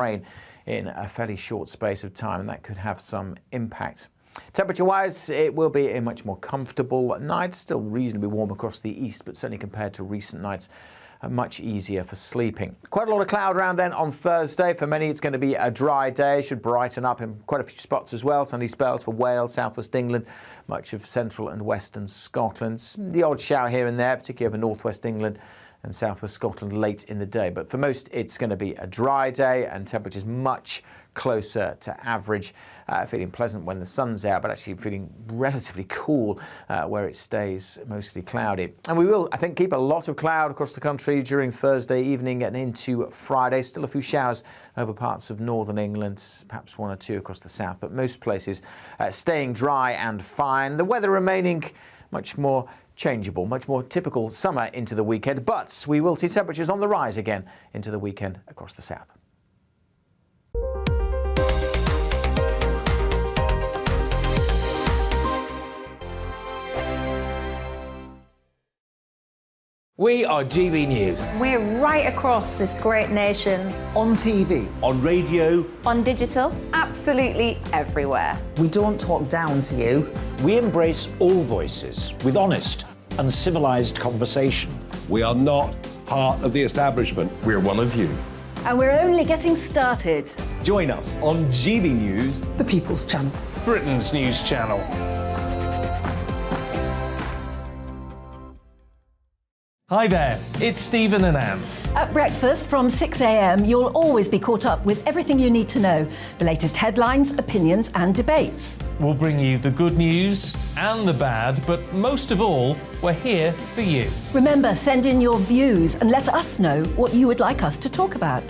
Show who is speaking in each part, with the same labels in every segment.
Speaker 1: rain in a fairly short space of time, and that could have some impact. Temperature-wise, it will be a much more comfortable night, still reasonably warm across the east, but certainly compared to recent nights, much easier for sleeping. Quite a lot of cloud around then on Thursday. For many, it's going to be a dry day. Should brighten up in quite a few spots as well. Sunny spells for Wales, southwest England, much of central and western Scotland. The odd shower here and there, particularly over northwest England and southwest Scotland late in the day. But for most, it's going to be a dry day and temperatures much closer to average. Feeling pleasant when the sun's out, but actually feeling relatively cool where it stays mostly cloudy. And we will, I think, keep a lot of cloud across the country during Thursday evening and into Friday. Still a few showers over parts of northern England, perhaps one or two across the south, but most places staying dry and fine. The weather remaining much more changeable, much more typical summer into the weekend, but we will see temperatures on the rise again into the weekend across the south.
Speaker 2: We are GB News.
Speaker 3: We're right across this great nation.
Speaker 4: On TV.
Speaker 2: On radio.
Speaker 3: On digital. Absolutely everywhere.
Speaker 4: We don't talk down to you.
Speaker 5: We embrace all voices with honest and civilised conversation.
Speaker 6: We are not part of the establishment. We're one of you.
Speaker 3: And we're only getting started.
Speaker 7: Join us on GB News,
Speaker 4: The People's Channel.
Speaker 5: Britain's news channel.
Speaker 7: Hi there, it's Stephen and Anne.
Speaker 8: At breakfast from 6 a.m, you'll always be caught up with everything you need to know, the latest headlines, opinions and debates.
Speaker 7: We'll bring you the good news and the bad, but most of all, we're here for you.
Speaker 8: Remember, send in your views and let us know what you would like us to talk about.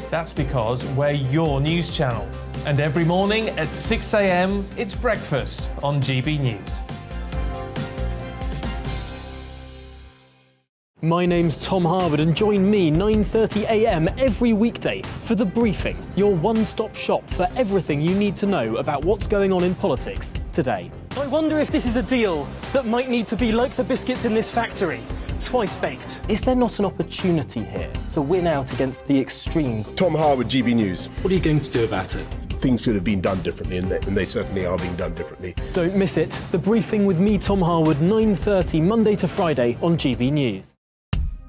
Speaker 7: That's because we're your news channel. And every morning at 6 a.m, it's breakfast on GB News.
Speaker 9: My name's Tom Harwood and join me 9:30 a.m. every weekday for The Briefing, your one-stop shop for everything you need to know about what's going on in politics today.
Speaker 10: I wonder if this is a deal that might need to be like the biscuits in this factory, twice baked.
Speaker 9: Is there not an opportunity here to win out against the extremes?
Speaker 6: Tom Harwood, GB News.
Speaker 10: What are you going to do about it?
Speaker 6: Things should have been done differently, and they certainly are being done differently.
Speaker 9: Don't miss it. The Briefing with me, Tom Harwood, 9:30 Monday to Friday on GB News.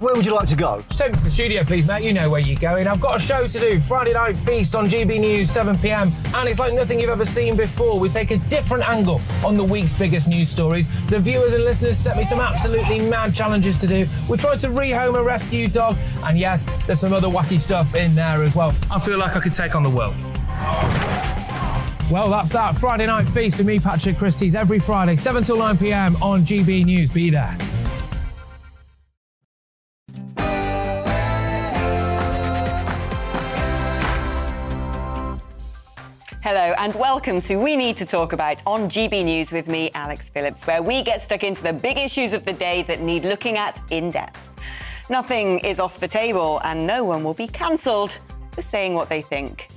Speaker 11: Where would you like to go?
Speaker 12: Just take me to the studio, please, mate. You know where you're going. I've got a show to do. Friday Night Feast on GB News, 7 p.m. And it's like nothing you've ever seen before. We take a different angle on the week's biggest news stories. The viewers and listeners set me some absolutely mad challenges to do. We tried to rehome a rescue dog. And yes, there's some other wacky stuff in there as well. I feel like I could take on the world. Well, that's that. Friday Night Feast with me, Patrick Christie's, every Friday, 7 till 9 p.m. on GB News. Be there.
Speaker 13: Hello and welcome to We Need to Talk About on GB News with me, Alex Phillips, where we get stuck into the big issues of the day that need looking at in depth. Nothing is off the table and no one will be cancelled for saying what they think.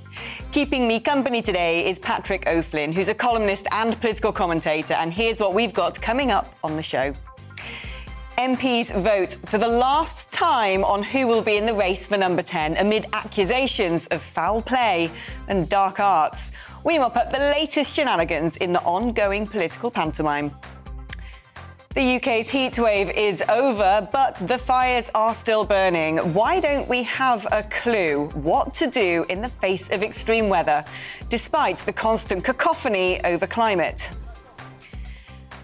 Speaker 13: Keeping me company today is Patrick O'Flynn, who's a columnist and political commentator, and here's what we've got coming up on the show. MPs vote for the last time on who will be in the race for number 10 amid accusations of foul play and dark arts. We mop up the latest shenanigans in the ongoing political pantomime. The UK's heatwave is over, but the fires are still burning. Why don't we have a clue what to do in the face of extreme weather, despite the constant cacophony over climate?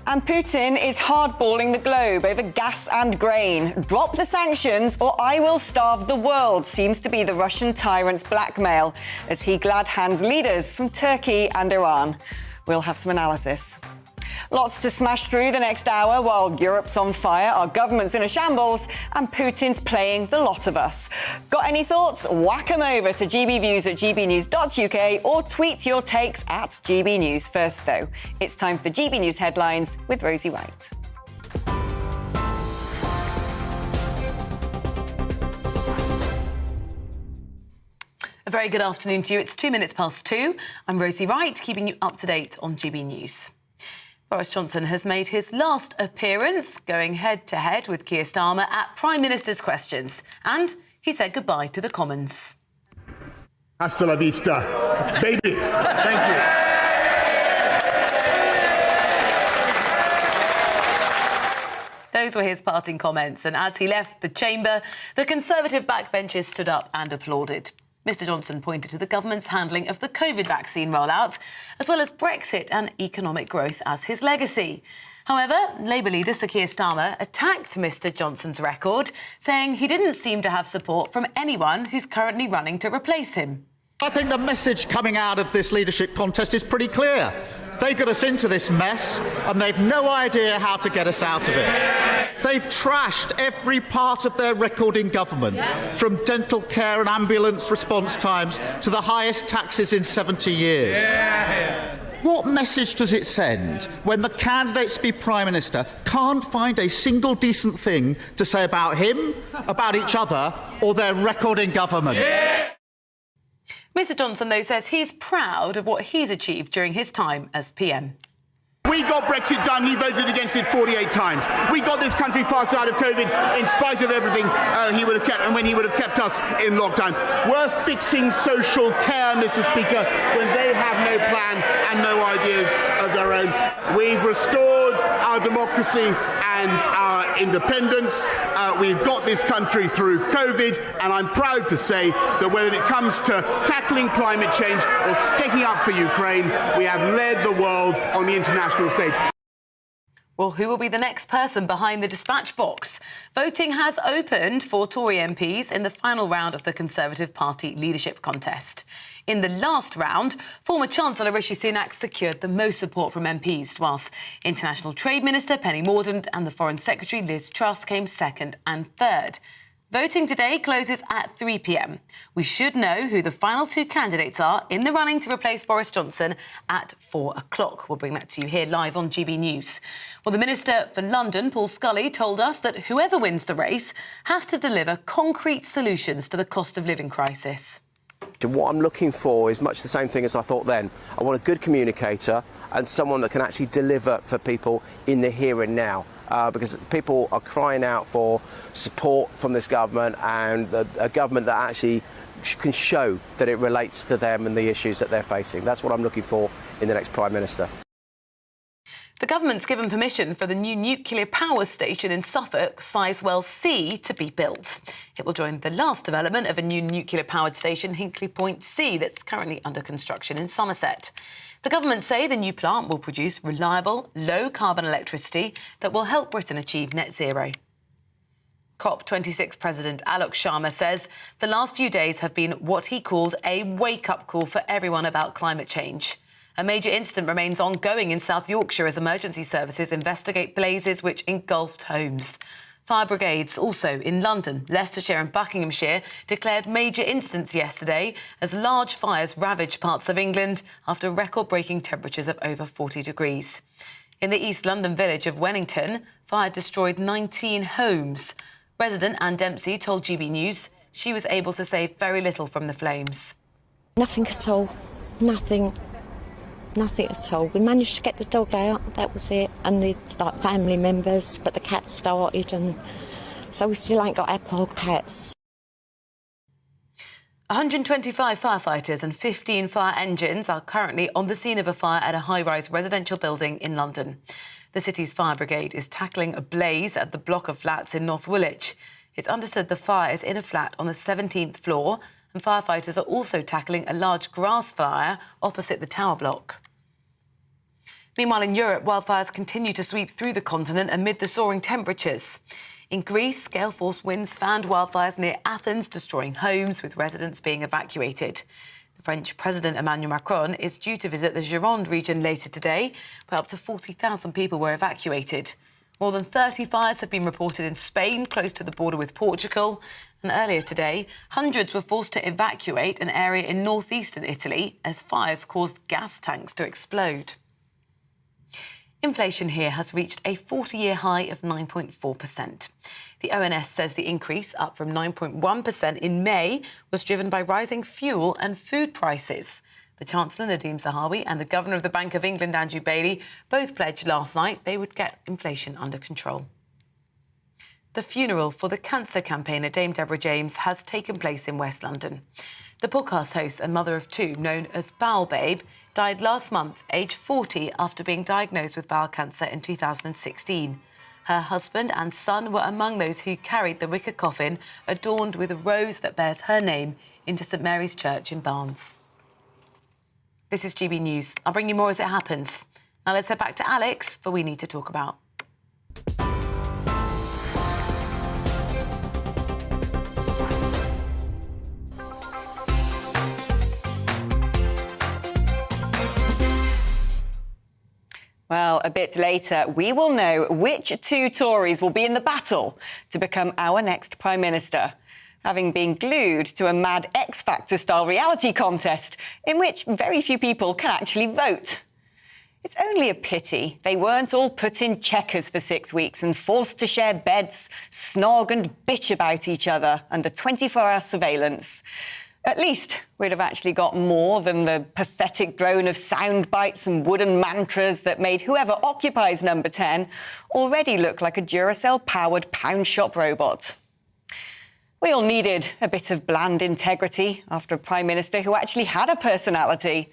Speaker 13: And Putin is hardballing the globe over gas and grain. Drop the sanctions or I will starve the world seems to be the Russian tyrant's blackmail as he glad hands leaders from Turkey and Iran. We'll have some analysis. Lots to smash through the next hour while Europe's on fire, our government's in a shambles, and Putin's playing the lot of us. Got any thoughts? Whack them over to gbviews at gbnews.uk or tweet your takes at GB News. First, though, it's time for the GB News headlines with Rosie Wright.
Speaker 14: A very good afternoon to you. It's 2 minutes past 2. I'm Rosie Wright, keeping you up to date on GB News. Boris Johnson has made his last appearance, going head-to-head with Keir Starmer at Prime Minister's questions. And he said goodbye to the Commons.
Speaker 15: Hasta la vista, baby. Thank you.
Speaker 14: Those were his parting comments, and as he left the chamber, the Conservative backbenchers stood up and applauded. Mr Johnson pointed to the government's handling of the COVID vaccine rollout, as well as Brexit and economic growth as his legacy. However, Labour leader Sir Keir Starmer attacked Mr Johnson's record, saying he didn't seem to have support from anyone who's currently running to replace him.
Speaker 16: I think the message coming out of this leadership contest is pretty clear. They got us into this mess and they've no idea how to get us out of it. They've trashed every part of their record in government, from dental care and ambulance response times to the highest taxes in 70 years. What message does it send when the candidates to be Prime Minister can't find a single decent thing to say about him, about each other, or their record in government?
Speaker 14: Mr Johnson, though, says he's proud of what he's achieved during his time as PM.
Speaker 15: We got Brexit done. He voted against it 48 times. We got this country fast out of COVID in spite of everything he would have kept, and when he would have kept us in lockdown. We're fixing social care, Mr Speaker, when they have no plan and no ideas of their own. We've restored our democracy and our independence. We've got this country through COVID, and I'm proud to say that whether it comes to tackling climate change or sticking up for Ukraine, we have led the world on the international stage.
Speaker 14: Well, who will be the next person behind the dispatch box? Voting has opened for Tory MPs in the final round of the Conservative Party leadership contest. In the last round, former Chancellor Rishi Sunak secured the most support from MPs, whilst International Trade Minister Penny Mordaunt and the Foreign Secretary Liz Truss came second and third. Voting today closes at 3 p.m. We should know who the final two candidates are in the running to replace Boris Johnson at 4 o'clock. We'll bring that to you here live on GB News. Well, the Minister for London, Paul Scully, told us that whoever wins the race has to deliver concrete solutions to the cost of living crisis.
Speaker 17: What I'm looking for is much the same thing as I thought then. I want a good communicator and someone that can actually deliver for people in the here and now. Because people are crying out for support from this government, and a government that actually can show that it relates to them and the issues that they're facing. That's what I'm looking for in the next Prime Minister.
Speaker 14: The government's given permission for the new nuclear power station in Suffolk, Sizewell C, to be built. It will join the last development of a new nuclear-powered station, Hinkley Point C, that's currently under construction in Somerset. The government say the new plant will produce reliable, low-carbon electricity that will help Britain achieve net zero. COP26 President Alok Sharma says the last few days have been what he called a wake-up call for everyone about climate change. A major incident remains ongoing in South Yorkshire as emergency services investigate blazes which engulfed homes. Fire brigades also in London, Leicestershire and Buckinghamshire declared major incidents yesterday as large fires ravaged parts of England after record-breaking temperatures of over 40 degrees. In the East London village of Wennington, fire destroyed 19 homes. Resident Anne Dempsey told GB News she was able to save very little from the flames.
Speaker 18: Nothing at all. Nothing at all. We managed to get the dog out, that was it, and the family members, but the cat started, and so we still ain't got our poor cats.
Speaker 14: 125 firefighters and 15 fire engines are currently on the scene of a fire at a high-rise residential building in London. The city's fire brigade is tackling a blaze at the block of flats in North Woolwich. It's understood the fire is in a flat on the 17th floor, and firefighters are also tackling a large grass fire opposite the tower block. Meanwhile, in Europe, wildfires continue to sweep through the continent amid the soaring temperatures. In Greece, gale-force winds fanned wildfires near Athens, destroying homes, with residents being evacuated. The French President Emmanuel Macron is due to visit the Gironde region later today, where up to 40,000 people were evacuated. More than 30 fires have been reported in Spain, close to the border with Portugal. And earlier today, hundreds were forced to evacuate an area in northeastern Italy as fires caused gas tanks to explode. Inflation here has reached a 40-year high of 9.4%. The ONS says the increase, up from 9.1% in May, was driven by rising fuel and food prices. The Chancellor, Nadhim Zahawi, and the Governor of the Bank of England, Andrew Bailey, both pledged last night they would get inflation under control. The funeral for the cancer campaigner Dame Deborah James has taken place in West London. The podcast host and mother of two, known as Bowel Babe, died last month, aged 40, after being diagnosed with bowel cancer in 2016. Her husband and son were among those who carried the wicker coffin, adorned with a rose that bears her name, into St Mary's Church in Barnes. This is GB News. I'll bring you more as it happens. Now let's head back to Alex for We Need to Talk About.
Speaker 13: Well, a bit later, we will know which two Tories will be in the battle to become our next Prime Minister, having been glued to a mad X Factor-style reality contest in which very few people can actually vote. It's only a pity they weren't all put in checkers for 6 weeks and forced to share beds, snog and bitch about each other under 24-hour surveillance. At least we'd have actually got more than the pathetic drone of sound bites and wooden mantras that made whoever occupies number 10 already look like a Duracell-powered pound shop robot. We all needed a bit of bland integrity after a Prime Minister who actually had a personality.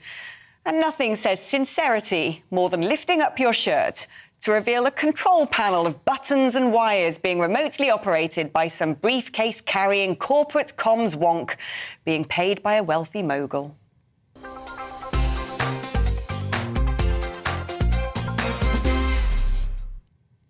Speaker 13: And nothing says sincerity more than lifting up your shirt to reveal a control panel of buttons and wires being remotely operated by some briefcase-carrying corporate comms wonk being paid by a wealthy mogul.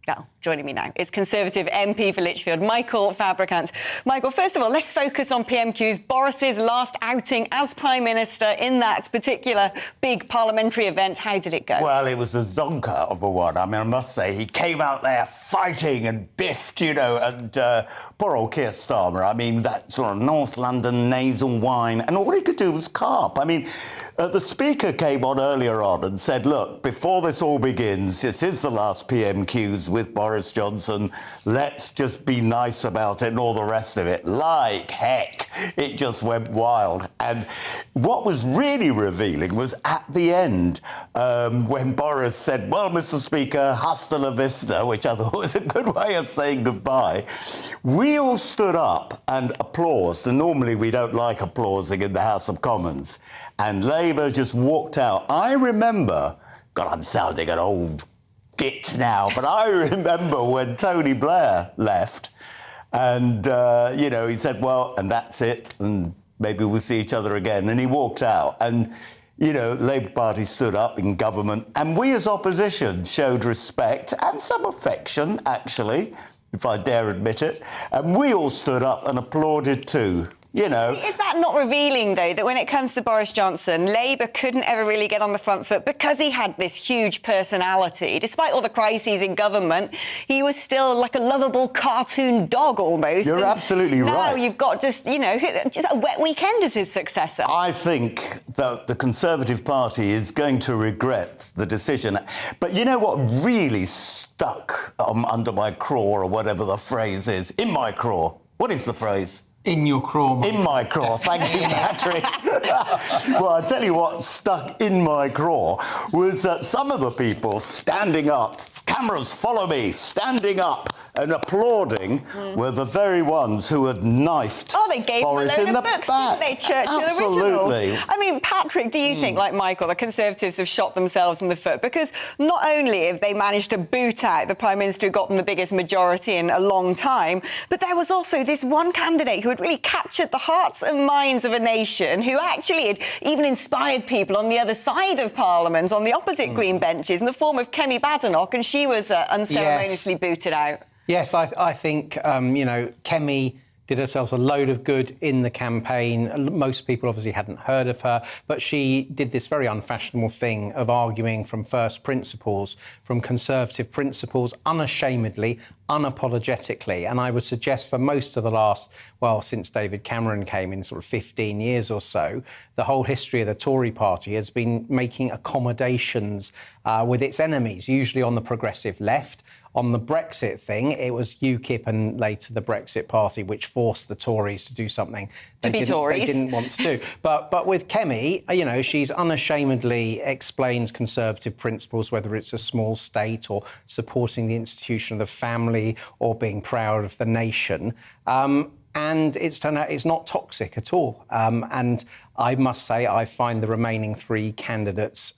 Speaker 13: Now, joining me now is Conservative MP for Lichfield, Michael Fabricant. Michael, first of all, let's focus on PMQs. Boris's last outing as Prime Minister in that particular big parliamentary event. How did it go?
Speaker 19: Well, it was a zonker of a one. I mean, I must say, he came out there fighting and biffed, you know, and poor old Keir Starmer. I mean, that sort of North London nasal whine, and all he could do was carp. I mean, the Speaker came on earlier on and said, look, before this all begins, this is the last PMQs with Boris Johnson. Let's just be nice about it and all the rest of it. Like heck, it just went wild. And what was really revealing was at the end, when Boris said, well, Mr. Speaker, hasta la vista, which I thought was a good way of saying goodbye. We all stood up and applauded, and normally we don't like applauding in the House of Commons. And Labour just walked out. I remember, God, I'm sounding an old git now, but I remember when Tony Blair left and, you know, he said, well, and that's it, and maybe we'll see each other again. And he walked out. And, you know, the Labour Party stood up in government, and we as opposition showed respect and some affection, actually, if I dare admit it. And we all stood up and applauded too. You know.
Speaker 13: Is that not revealing, though, that when it comes to Boris Johnson, Labour couldn't ever really get on the front foot because he had this huge personality? Despite all the crises in government, he was still like a lovable cartoon dog almost.
Speaker 19: You're absolutely right.
Speaker 13: Now you've got just, you know, just a wet weekend as his successor.
Speaker 19: I think that the Conservative Party is going to regret the decision. But you know what really stuck under my craw, or whatever the phrase is? In my craw. What is the phrase?
Speaker 20: In your craw.
Speaker 19: In my craw. Thank you, Patrick. Well, I'll tell you what stuck in my craw was that some of the people standing up, cameras follow me, standing up and applauding were the very ones who had knifed
Speaker 13: they gave
Speaker 19: Boris
Speaker 13: him a
Speaker 19: in
Speaker 13: load
Speaker 19: the
Speaker 13: of books,
Speaker 19: back.
Speaker 13: didn't they? Churchill
Speaker 19: Absolutely.
Speaker 13: originals. I mean, Patrick, do you think, like Michael, the Conservatives have shot themselves in the foot? Because not only have they managed to boot out the Prime Minister who got them the biggest majority in a long time, but there was also this one candidate who had really captured the hearts and minds of a nation, who actually had even inspired people on the other side of Parliament, on the opposite Green benches, in the form of Kemi Badenoch, and she was unceremoniously booted out.
Speaker 20: Yes, I think, you know, Kemi did herself a load of good in the campaign. Most people obviously hadn't heard of her, but she did this very unfashionable thing of arguing from first principles, from Conservative principles, unashamedly, unapologetically. And I would suggest for most of the last, well, since David Cameron came in, sort of 15 years or so, the whole history of the Tory party has been making accommodations with its enemies, usually on the progressive left. On the Brexit thing, it was UKIP and later the Brexit Party which forced the Tories to do something they didn't want to do. But with Kemi, you know, she's unashamedly explains Conservative principles, whether it's a small state or supporting the institution of the family or being proud of the nation. and it's turned out it's not toxic at all. And I must say, I find the remaining three candidates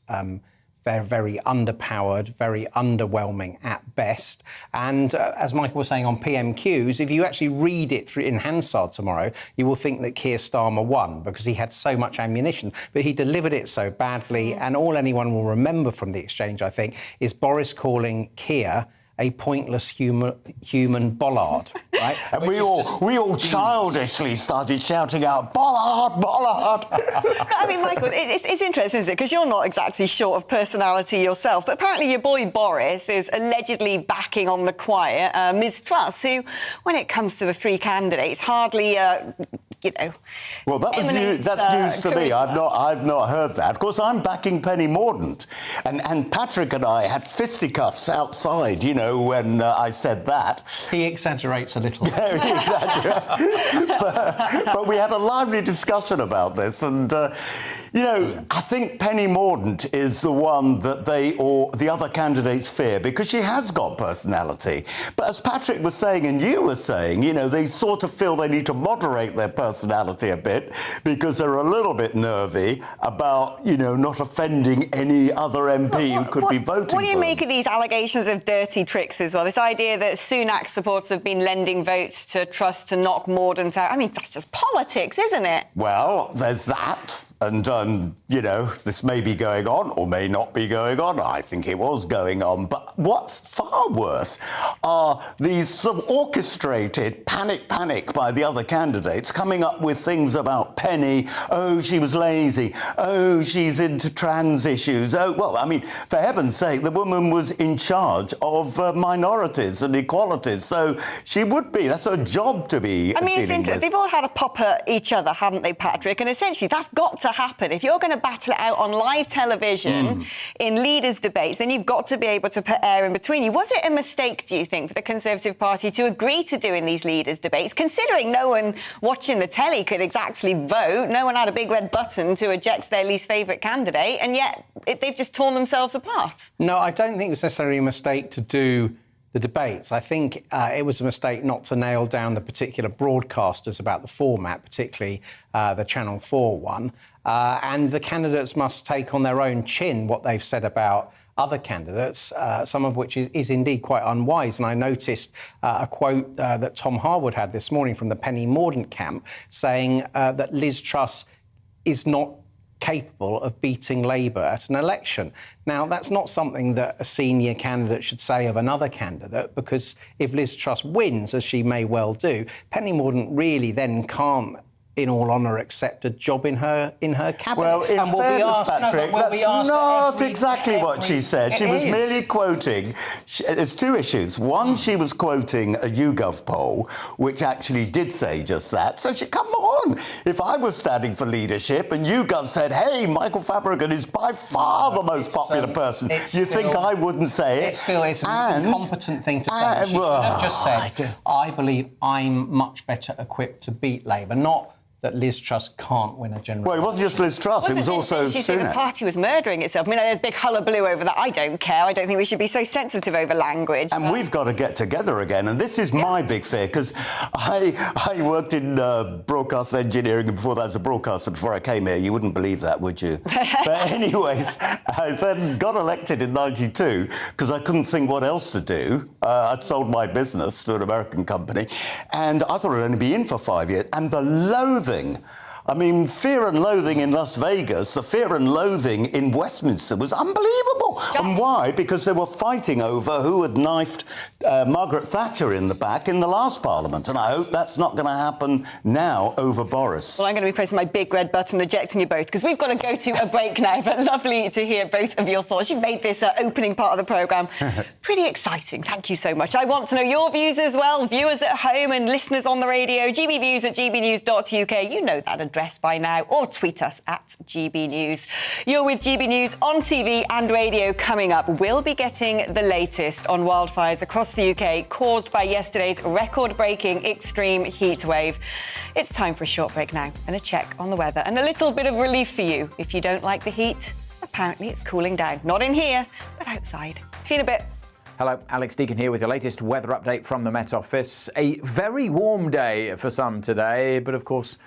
Speaker 20: they're very underpowered, very underwhelming at best. And as Michael was saying on PMQs, if you actually read it through in Hansard tomorrow, you will think that Keir Starmer won because he had so much ammunition, but he delivered it so badly. And all anyone will remember from the exchange, I think, is Boris calling Keir a pointless human bollard, right?
Speaker 19: And we all childishly started shouting out, "Bollard, Bollard!"
Speaker 13: I mean, Michael, it's interesting, isn't it? Because you're not exactly short of personality yourself, but apparently your boy Boris is allegedly backing on the quiet Ms Truss, who, when it comes to the three candidates, hardly...
Speaker 19: Well, that's news to me. I've not heard that. Of course, I'm backing Penny Mordaunt, and Patrick and I had fisticuffs outside, you know, when I said that.
Speaker 20: He exaggerates a little.
Speaker 19: but we had a lively discussion about this, and you know, I think Penny Mordaunt is the one that they or the other candidates fear because she has got personality. But as Patrick was saying and you were saying, you know, they sort of feel they need to moderate their personality a bit because they're a little bit nervy about, you know, not offending any other MP who could be voting.
Speaker 13: What do you make of these allegations of dirty tricks as well? This idea that Sunak supporters have been lending votes to Truss to knock Mordaunt out. I mean, that's just politics, isn't it?
Speaker 19: Well, there's that. And, you know, this may be going on or may not be going on. I think it was going on. But what's far worse are these sort of orchestrated panic by the other candidates coming up with things about Penny. Oh, she was lazy. Oh, she's into trans issues. Oh, well, I mean, for heaven's sake, the woman was in charge of minorities and equalities. So she would be. That's her job to be.
Speaker 13: I mean, it's interesting. They've all had a pop at each other, haven't they, Patrick? And essentially, that's got to happen. If you're going to battle it out on live television in leaders' debates, then you've got to be able to put air in between you. Was it a mistake, do you think, for the Conservative Party to agree to doing these leaders' debates, considering no one watching the telly could exactly vote, no one had a big red button to eject their least favourite candidate, and yet they've just torn themselves apart?
Speaker 20: No, I don't think it was necessarily a mistake to do the debates. I think it was a mistake not to nail down the particular broadcasters about the format, particularly the Channel 4 one. And the candidates must take on their own chin what they've said about other candidates, some of which is indeed quite unwise. And I noticed a quote that Tom Harwood had this morning from the Penny Mordaunt camp saying that Liz Truss is not capable of beating Labour at an election. Now, that's not something that a senior candidate should say of another candidate, because if Liz Truss wins, as she may well do, Penny Mordaunt really then can't, in all honour, accept a job in her cabinet.
Speaker 19: Well, in fairness, Patrick, that's not exactly what she said. She was merely quoting... There's two issues. One, she was quoting a YouGov poll, which actually did say just that. So, come on. If I was standing for leadership and YouGov said, hey, Michael Fabricant is by far the most popular person, you think I wouldn't say it?
Speaker 20: It still is an incompetent thing to say. She should have just said, I believe I'm much better equipped to beat Labour, not that Liz Truss can't win a general election.
Speaker 19: Well, it wasn't just Liz Truss, it was also Sunak.
Speaker 13: The party was murdering itself. I mean, there's big hullabaloo over that. I don't care. I don't think we should be so sensitive over language.
Speaker 19: And we've got to get together again. And this is my big fear, because I worked in broadcast engineering, and before that as a broadcaster, before I came here. You wouldn't believe that, would you? But anyways, I then got elected in '92 because I couldn't think what else to do. I'd sold my business to an American company, and I thought I'd only be in for 5 years. And the loathing, I mean, fear and loathing in Las Vegas, the fear and loathing in Westminster was unbelievable. And why? Because they were fighting over who had knifed Margaret Thatcher in the back in the last Parliament. And I hope that's not going to happen now over Boris.
Speaker 13: Well, I'm going to be pressing my big red button, ejecting you both, because we've got to go to a break now. But lovely to hear both of your thoughts. You've made this opening part of the programme pretty exciting. Thank you so much. I want to know your views as well, viewers at home and listeners on the radio. gbviews@gbnews.uk. You know that address by now, or tweet us at GBNews. You're with GB News on TV and radio. Coming up, we'll be getting the latest on wildfires across the UK caused by yesterday's record-breaking extreme heat wave. It's time for a short break now and a check on the weather and a little bit of relief for you if you don't like the heat. Apparently it's cooling down. Not in here, but outside. See you in a bit.
Speaker 1: Hello, Alex Deacon here with your latest weather update from the Met Office. A very warm day for some today, but of course,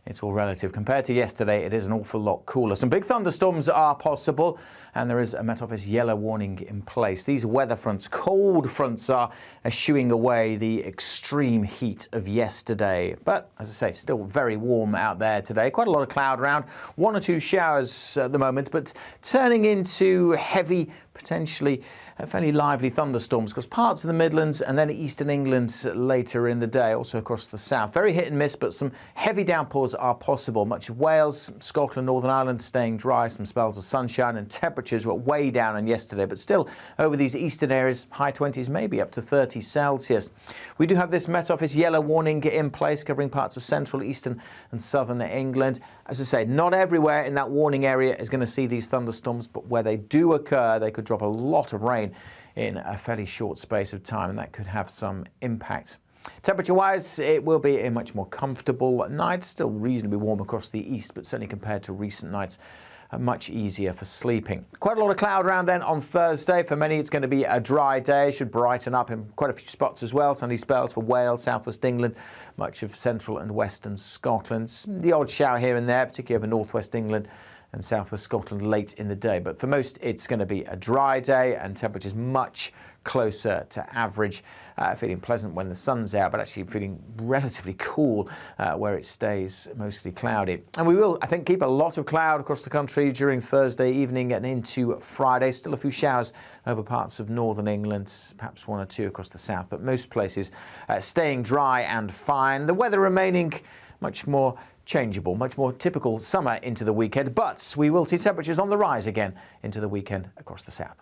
Speaker 1: it's all relative. Compared to yesterday, it is an awful lot cooler. Some big thunderstorms are possible, and there is a Met Office yellow warning in place. These weather fronts, cold fronts, are eschewing away the extreme heat of yesterday. But, as I say, still very warm out there today. Quite a lot of cloud around. 1 or 2 showers at the moment, but turning into heavy, potentially fairly lively thunderstorms across parts of the Midlands and then eastern England later in the day, also across the south. Very hit and miss, but some heavy downpours are possible. Much of Wales, Scotland, Northern Ireland staying dry, some spells of sunshine, and temperatures were way down on yesterday, but still over these eastern areas, high 20s, maybe up to 30 Celsius. We do have this Met Office yellow warning in place covering parts of central, eastern and southern England. As I say, not everywhere in that warning area is going to see these thunderstorms, but where they do occur, they could drop a lot of rain in a fairly short space of time, and that could have some impact. Temperature-wise, it will be a much more comfortable night, still reasonably warm across the east, but certainly compared to recent nights, much easier for sleeping. Quite a lot of cloud around then on Thursday. For many, it's going to be a dry day. Should brighten up in quite a few spots as well. Sunny spells for Wales, southwest England, much of central and western Scotland. The odd shower here and there, particularly over northwest England and southwest Scotland late in the day. But for most, it's going to be a dry day and temperatures much closer to average. Feeling pleasant when the sun's out, but actually feeling relatively cool where it stays mostly cloudy. And we will, I think, keep a lot of cloud across the country during Thursday evening and into Friday. Still a few showers over parts of northern England, perhaps 1 or 2 across the south, but most places staying dry and fine. The weather remaining much more changeable, much more typical summer into the weekend, but we will see temperatures on the rise again into the weekend across the south.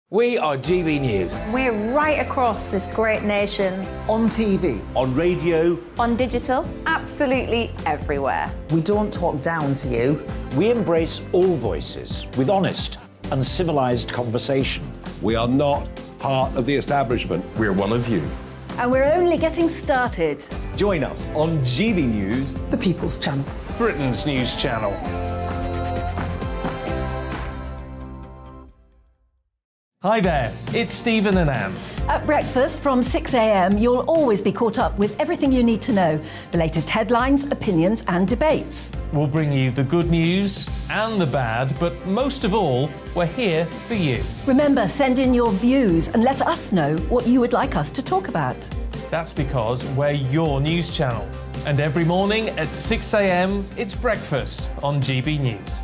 Speaker 2: We are GB News.
Speaker 3: We're right across this great nation.
Speaker 4: On TV.
Speaker 2: On radio.
Speaker 3: On digital. Absolutely everywhere.
Speaker 4: We don't talk down to you.
Speaker 5: We embrace all voices with honest and civilised conversation.
Speaker 6: We are not part of the establishment. We're one of you.
Speaker 3: And we're only getting started.
Speaker 2: Join us on GB News,
Speaker 4: The People's Channel.
Speaker 7: Britain's news channel. Hi there, it's Stephen and Anne.
Speaker 8: At breakfast from 6 a.m, you'll always be caught up with everything you need to know, the latest headlines, opinions and debates.
Speaker 7: We'll bring you the good news and the bad, but most of all, we're here for you.
Speaker 8: Remember, send in your views and let us know what you would like us to talk about.
Speaker 7: That's because we're your news channel. And every morning at 6 a.m, it's breakfast on GB News.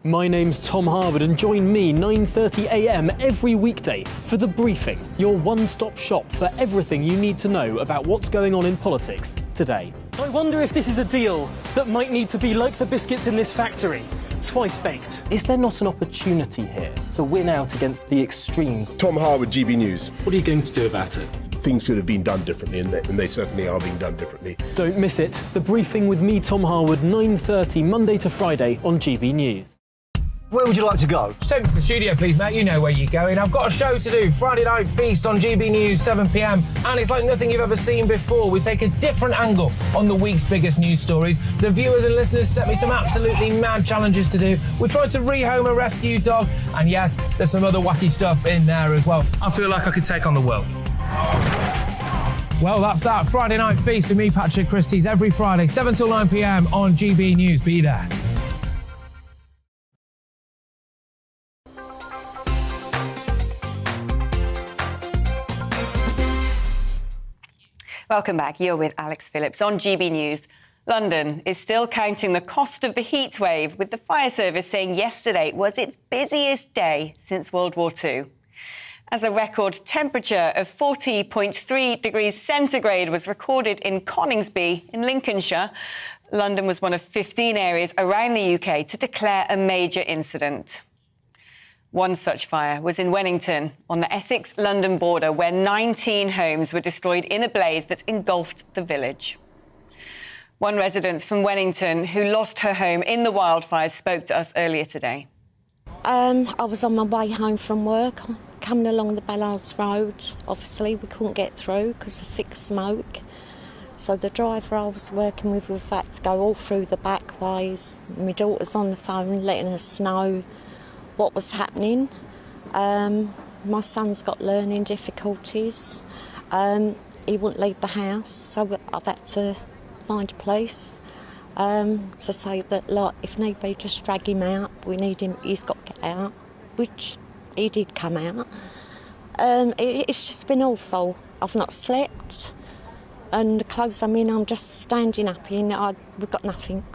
Speaker 9: My name's Tom Harwood and join me 9:30 a.m. every weekday for The Briefing, your one-stop shop for everything you need to know about what's going on in politics today.
Speaker 10: I wonder if this is a deal that might need to be like the biscuits in this factory, twice baked.
Speaker 9: Is there not an opportunity here to win out against the extremes?
Speaker 6: Tom Harwood, GB News.
Speaker 9: What are you going to do about it?
Speaker 6: Things should have been done differently, and they certainly are being done differently.
Speaker 9: Don't miss it. The Briefing with me, Tom Harwood, 9:30 Monday to Friday on GB News.
Speaker 11: Where would you like to go?
Speaker 12: Just take me to the studio, please, mate. You know where you're going. I've got a show to do. Friday Night Feast on GB News, 7 p.m. And it's like nothing you've ever seen before. We take a different angle on the week's biggest news stories. The viewers and listeners set me some absolutely mad challenges to do. We tried to rehome a rescue dog. And yes, there's some other wacky stuff in there as well. I feel like I could take on the world. Well, that's that. Friday Night Feast with me, Patrick Christie's, every Friday, 7 till 9 p.m. on GB News. Be there.
Speaker 13: Welcome back. You're with Alex Phillips on GB News. London is still counting the cost of the heatwave, with the fire service saying yesterday was its busiest day since World War II. As a record temperature of 40.3 degrees centigrade was recorded in Coningsby in Lincolnshire, London was one of 15 areas around the UK to declare a major incident. One such fire was in Wennington, on the Essex-London border, where 19 homes were destroyed in a blaze that engulfed the village. One resident from Wennington who lost her home in the wildfires spoke to us earlier today.
Speaker 18: I was on my way home from work. coming along the Ballards Road, obviously we couldn't get through because of thick smoke. So the driver I was working with, we've had to go all through the back ways. My daughter's on the phone letting us know what was happening. My son's got learning difficulties. He wouldn't leave the house, so I've had to find a place to say that, like, if need be, just drag him out. We need him, he's got to get out, which he did come out. It's just been awful. I've not slept, and the clothes I'm in, I'm just standing up in. We've got nothing.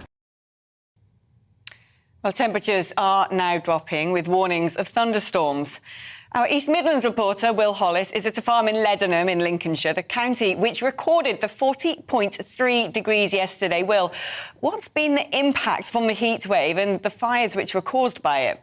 Speaker 13: Well, temperatures are now dropping with warnings of thunderstorms. Our East Midlands reporter, Will Hollis, is at a farm in Leadenham in Lincolnshire, the county which recorded the 40.3 degrees yesterday. Will, what's been the impact from the heat wave and the fires which were caused by it?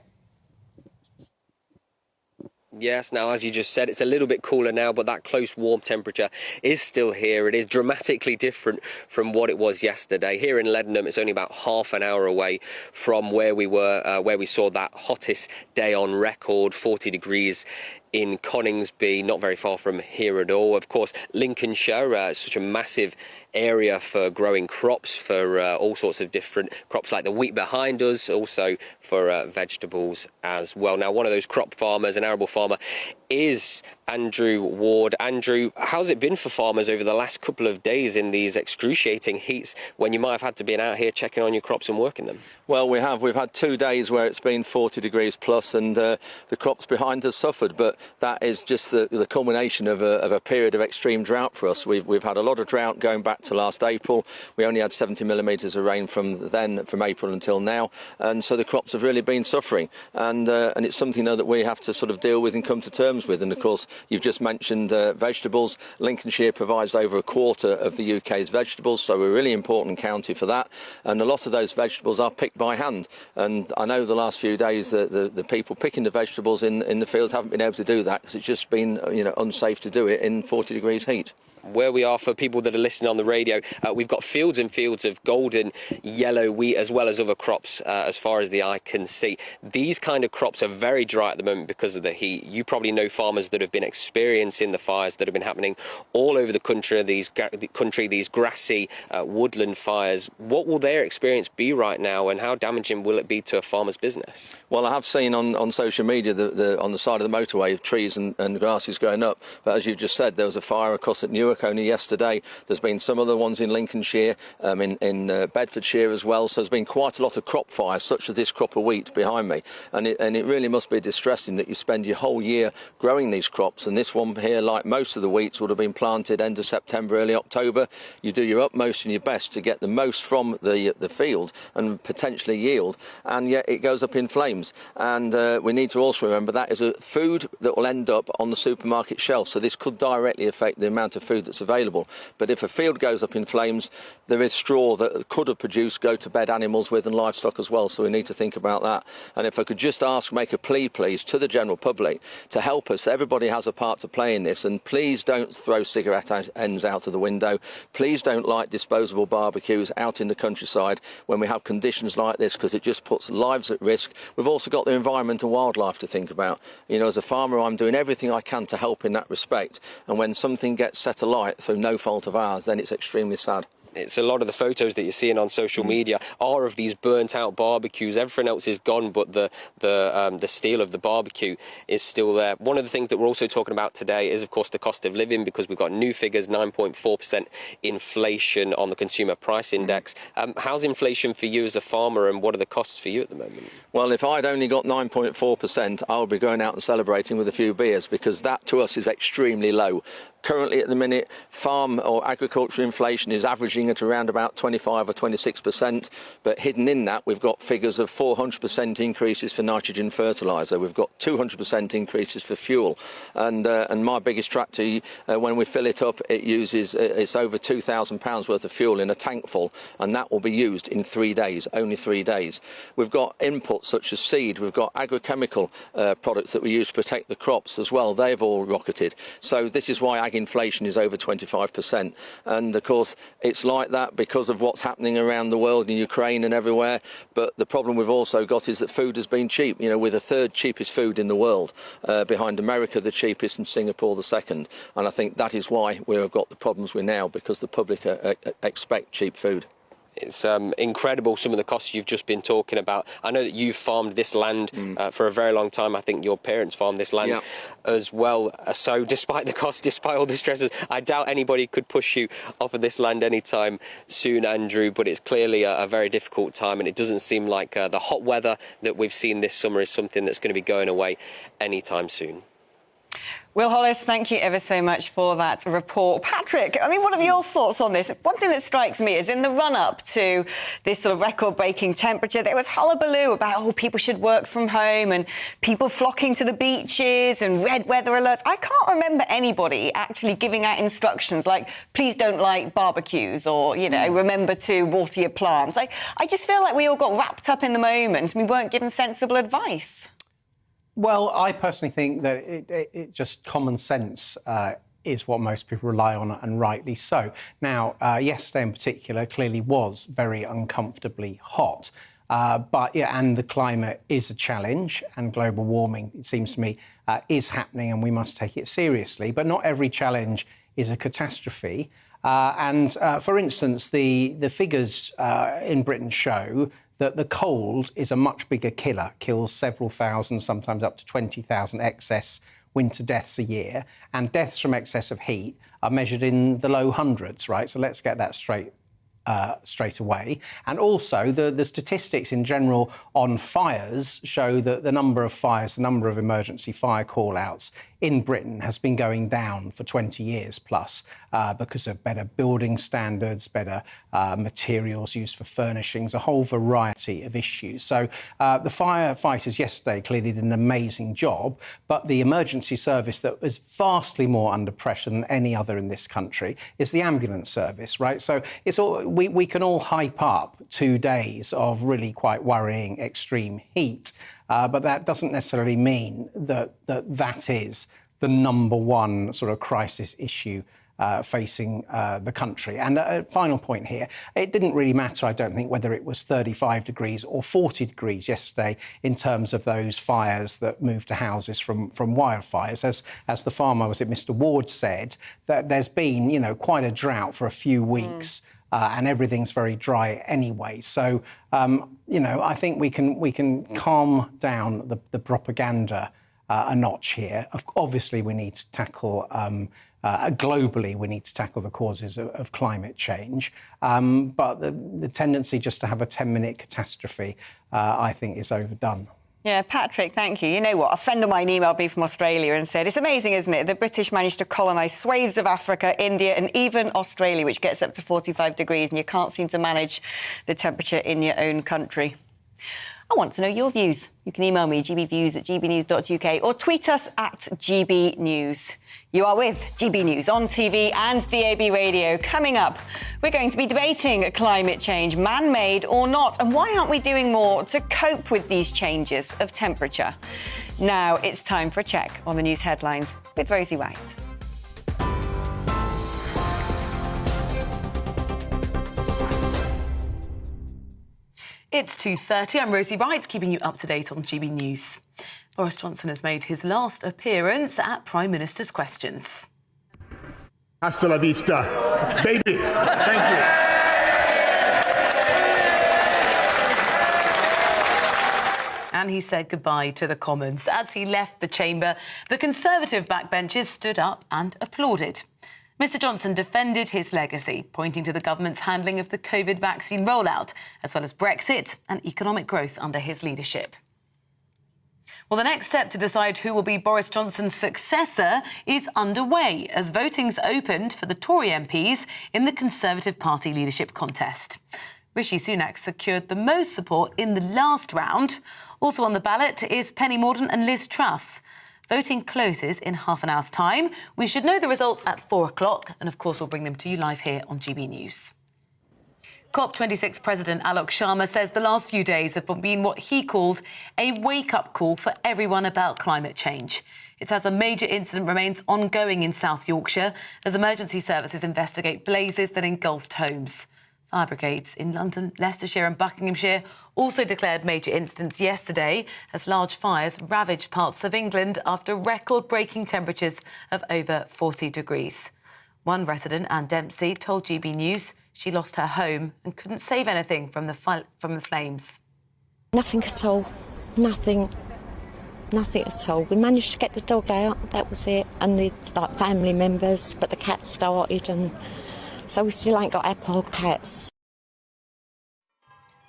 Speaker 21: Yes, now, as you just said, it's a little bit cooler now, but that close, warm temperature is still here. It is dramatically different from what it was yesterday. Here in Leadenham, it's only about half an hour away from where we were, where we saw that hottest day on record, 40 degrees in Coningsby, not very far from here at all. Of course, Lincolnshire, such a massive area for growing crops, for all sorts of different crops like the wheat behind us, also for vegetables as well. Now, one of those crop farmers, an arable farmer, is Andrew Ward. Andrew, how's it been for farmers over the last couple of days in these excruciating heats when you might have had to be out here checking on your crops and working them?
Speaker 22: Well, we've had 2 days where it's been 40 degrees plus, and the crops behind us suffered, but that is just the culmination of a period of extreme drought for us. We've had a lot of drought going back to last April. We only had 70 millimetres of rain from April until now, and so the crops have really been suffering, and it's something that we have to sort of deal with and come to terms with. And of course, you've just mentioned vegetables. Lincolnshire provides over a quarter of the UK's vegetables, so we're a really important county for that, and a lot of those vegetables are picked by hand. And I know the last few days the people picking the vegetables in the fields haven't been able to do that because it's just been unsafe to do it in 40 degrees heat.
Speaker 21: Where we are, for people that are listening on the radio, we've got fields and fields of golden yellow wheat as well as other crops as far as the eye can see. These kind of crops are very dry at the moment because of the heat. You probably know farmers that have been experiencing the fires that have been happening all over the country, these grassy woodland fires. What will their experience be right now, and how damaging will it be to a farmer's business?
Speaker 22: Well, I have seen on social media on the side of the motorway trees and grasses going up, but as you just said, there was a fire across at Newark only yesterday. There's been some other ones in Lincolnshire, in Bedfordshire as well. So there's been quite a lot of crop fires, such as this crop of wheat behind me. And it really must be distressing that you spend your whole year growing these crops. And this one here, like most of the wheats, would have been planted end of September, early October. You do your utmost and your best to get the most from the field and potentially yield, and yet it goes up in flames. And we need to also remember that is a food that will end up on the supermarket shelf. So this could directly affect the amount of food that's available. But if a field goes up in flames, there is straw that could have produced go-to-bed animals with and livestock as well, so we need to think about that. And if I could just make a plea, please, to the general public to help us. Everybody has a part to play in this, and please don't throw cigarette ends out of the window. Please don't light disposable barbecues out in the countryside when we have conditions like this, because it just puts lives at risk. We've also got the environment and wildlife to think about. As a farmer, I'm doing everything I can to help in that respect, and when something gets set alight through no fault of ours, then it's extremely sad.
Speaker 21: It's a lot of the photos that you're seeing on social media are of these burnt out barbecues. Everything else is gone, but the steel of the barbecue is still there. One of the things that we're also talking about today is, of course, the cost of living, because we've got new figures, 9.4% inflation on the consumer price index. How's inflation for you as a farmer, and what are the costs for you at the moment?
Speaker 22: Well, if I'd only got 9.4%, I would be going out and celebrating with a few beers, because that to us is extremely low. Currently, at the minute, farm or agriculture inflation is averaging at around about 25 or 26%, but hidden in that, we've got figures of 400% increases for nitrogen fertiliser. We've got 200% increases for fuel, and my biggest tractor, when we fill it up, it's over £2,000 worth of fuel in a tank full, and that will be used in 3 days, only 3 days. We've got inputs such as seed. We've got agrochemical products that we use to protect the crops as well. They've all rocketed. So this is why ag inflation is over 25%, and of course it's like that because of what's happening around the world in Ukraine and everywhere. But the problem we've also got is that food has been cheap. You know, we're the third cheapest food in the world, behind America the cheapest and Singapore the second. And I think that is why we've got the problems we're now, because the public expect cheap food.
Speaker 21: It's incredible, some of the costs you've just been talking about. I know that you've farmed this land for a very long time. I think your parents farmed this land as well. So despite the cost, despite all the stresses, I doubt anybody could push you off of this land anytime soon, Andrew. But it's clearly a very difficult time, and it doesn't seem like the hot weather that we've seen this summer is something that's going to be going away anytime soon.
Speaker 13: Will Hollis, thank you ever so much for that report. Patrick, I mean, what are your thoughts on this? One thing that strikes me is in the run-up to this sort of record-breaking temperature, there was hullabaloo about, oh, people should work from home and people flocking to the beaches and red weather alerts. I can't remember anybody actually giving out instructions like, please don't light barbecues or, you know, remember to water your plants. I just feel like we all got wrapped up in the moment and we weren't given sensible advice.
Speaker 20: Well, I personally think that it just common sense is what most people rely on, and rightly so. Now, yesterday in particular clearly was very uncomfortably hot. But, yeah, and the climate is a challenge, and global warming, it seems to me, is happening, and we must take it seriously. But not every challenge is a catastrophe. For instance, the figures in Britain show that the cold is a much bigger killer, kills several thousand, sometimes up to 20,000 excess winter deaths a year, and deaths from excessive heat are measured in the low hundreds, right? So let's get that straight away. And also the statistics in general on fires show that the number of fires, the number of emergency fire call-outs in Britain has been going down for 20 years plus because of better building standards, better materials used for furnishings, a whole variety of issues. So the firefighters yesterday clearly did an amazing job, but the emergency service that is vastly more under pressure than any other in this country is the ambulance service, right? So it's all, we can all hype up 2 days of really quite worrying extreme heat, but that doesn't necessarily mean that is the number one sort of crisis issue facing the country. And a final point here, it didn't really matter, I don't think, whether it was 35 degrees or 40 degrees yesterday in terms of those fires that moved to houses from wildfires. As the farmer, was it Mr. Ward, said, that there's been, you know, quite a drought for a few weeks. And everything's very dry anyway. So, you know, I think we can calm down the propaganda a notch here. Obviously, we need to tackle, globally, we need to tackle the causes of climate change. But the tendency just to have a 10-minute catastrophe, I think, is overdone.
Speaker 13: Yeah, Patrick, thank you. You know what? A friend of mine emailed me from Australia and said, it's amazing, isn't it? The British managed to colonise swathes of Africa, India and even Australia, which gets up to 45 degrees, and you can't seem to manage the temperature in your own country. I want to know your views. You can email me, gbviews@gbnews.uk, or tweet us at GBNews. You are with GB News on TV and DAB Radio. Coming up, we're going to be debating climate change, man-made or not, and why aren't we doing more to cope with these changes of temperature? Now it's time for a check on the news headlines with Rosie White.
Speaker 14: It's 2:30. I'm Rosie Wright, keeping you up to date on GB News. Boris Johnson has made his last appearance at Prime Minister's Questions.
Speaker 15: Hasta la vista, baby. Thank you.
Speaker 14: And he said goodbye to the Commons. As he left the chamber, the Conservative backbenchers stood up and applauded. Mr Johnson defended his legacy, pointing to the government's handling of the COVID vaccine rollout, as well as Brexit and economic growth under his leadership. Well, the next step to decide who will be Boris Johnson's successor is underway, as voting's opened for the Tory MPs in the Conservative Party leadership contest. Rishi Sunak secured the most support in the last round. Also on the ballot is Penny Mordaunt and Liz Truss. Voting closes in half an hour's time. We should know the results at 4 o'clock, and of course we'll bring them to you live here on GB News. COP26 President Alok Sharma says the last few days have been what he called a wake-up call for everyone about climate change. It as a major incident remains ongoing in South Yorkshire as emergency services investigate blazes that engulfed homes. Fire brigades in London, Leicestershire and Buckinghamshire also declared major incidents yesterday as large fires ravaged parts of England after record-breaking temperatures of over 40 degrees. One resident, Anne Dempsey, told GB News she lost her home and couldn't save anything from the flames.
Speaker 18: Nothing at all. Nothing at all. We managed to get the dog out, that was it, and the family members, but the cat started, and so we still ain't got our poor cats.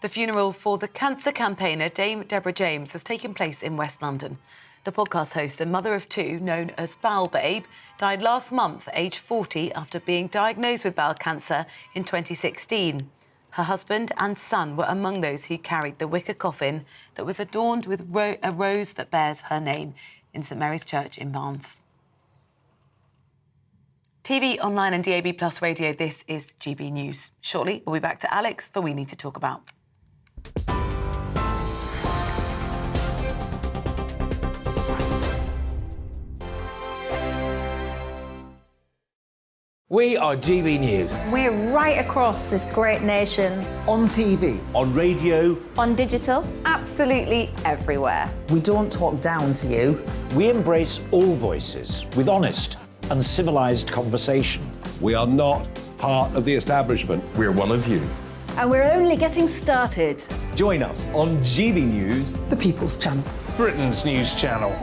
Speaker 14: The funeral for the cancer campaigner Dame Deborah James has taken place in West London. The podcast host and mother of two, known as Bowel Babe, died last month, aged 40, after being diagnosed with bowel cancer in 2016. Her husband and son were among those who carried the wicker coffin that was adorned with a rose that bears her name in St Mary's Church in Barnes. TV, online and DAB+ radio, this is GB News. Shortly, we'll be back to Alex for We Need to Talk About.
Speaker 2: We are GB News.
Speaker 3: We're right across this great nation.
Speaker 4: On TV.
Speaker 2: On radio.
Speaker 3: On digital. Absolutely everywhere.
Speaker 4: We don't talk down to you.
Speaker 5: We embrace all voices with honest and civilised conversation.
Speaker 6: We are not part of the establishment. We're one of you.
Speaker 3: And we're only getting started.
Speaker 2: Join us on GB News,
Speaker 4: The People's Channel.
Speaker 7: Britain's news channel.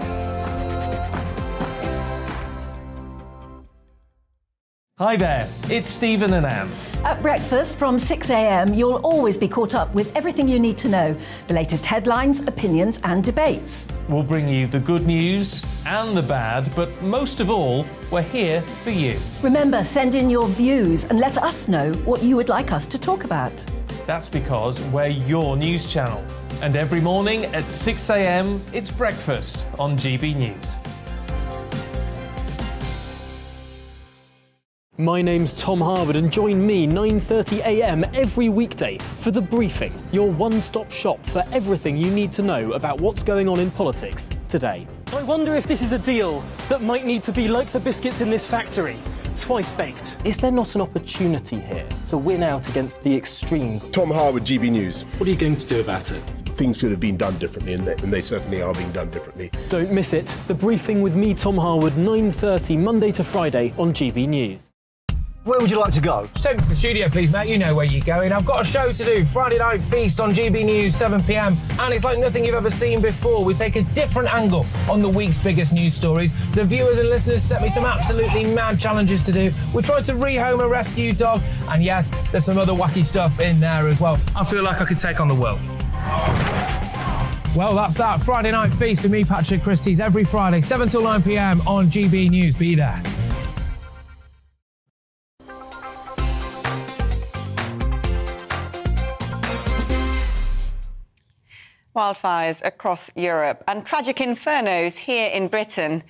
Speaker 7: Hi there, it's Stephen and Anne.
Speaker 8: At breakfast from 6 a.m, you'll always be caught up with everything you need to know, the latest headlines, opinions and debates.
Speaker 7: We'll bring you the good news and the bad, but most of all, we're here for you.
Speaker 8: Remember, send in your views and let us know what you would like us to talk about.
Speaker 7: That's because we're your news channel. And every morning at 6 a.m, it's breakfast on GB News.
Speaker 9: My name's Tom Harwood and join me 9:30 a.m. every weekday for The Briefing, your one-stop shop for everything you need to know about what's going on in politics today.
Speaker 10: I wonder if this is a deal that might need to be like the biscuits in this factory, twice baked.
Speaker 9: Is there not an opportunity here to win out against the extremes?
Speaker 15: Tom Harwood, GB News.
Speaker 9: What are you going to do about it?
Speaker 15: Things should have been done differently, and they certainly are being done differently.
Speaker 9: Don't miss it. The Briefing with me, Tom Harwood, 9:30 Monday to Friday on GB News.
Speaker 11: Where would you like to go?
Speaker 12: Just take me to the studio, please, mate. You know where you're going. I've got a show to do. Friday Night Feast on GB News, 7 p.m. And it's like nothing you've ever seen before. We take a different angle on the week's biggest news stories. The viewers and listeners set me some absolutely mad challenges to do. We tried to rehome a rescue dog. And yes, there's some other wacky stuff in there as well. I feel like I could take on the world. Well, that's that. Friday Night Feast with me, Patrick Christie's, every Friday, 7 till 9 p.m. on GB News. Be there.
Speaker 13: Wildfires across Europe and tragic infernos here in Britain.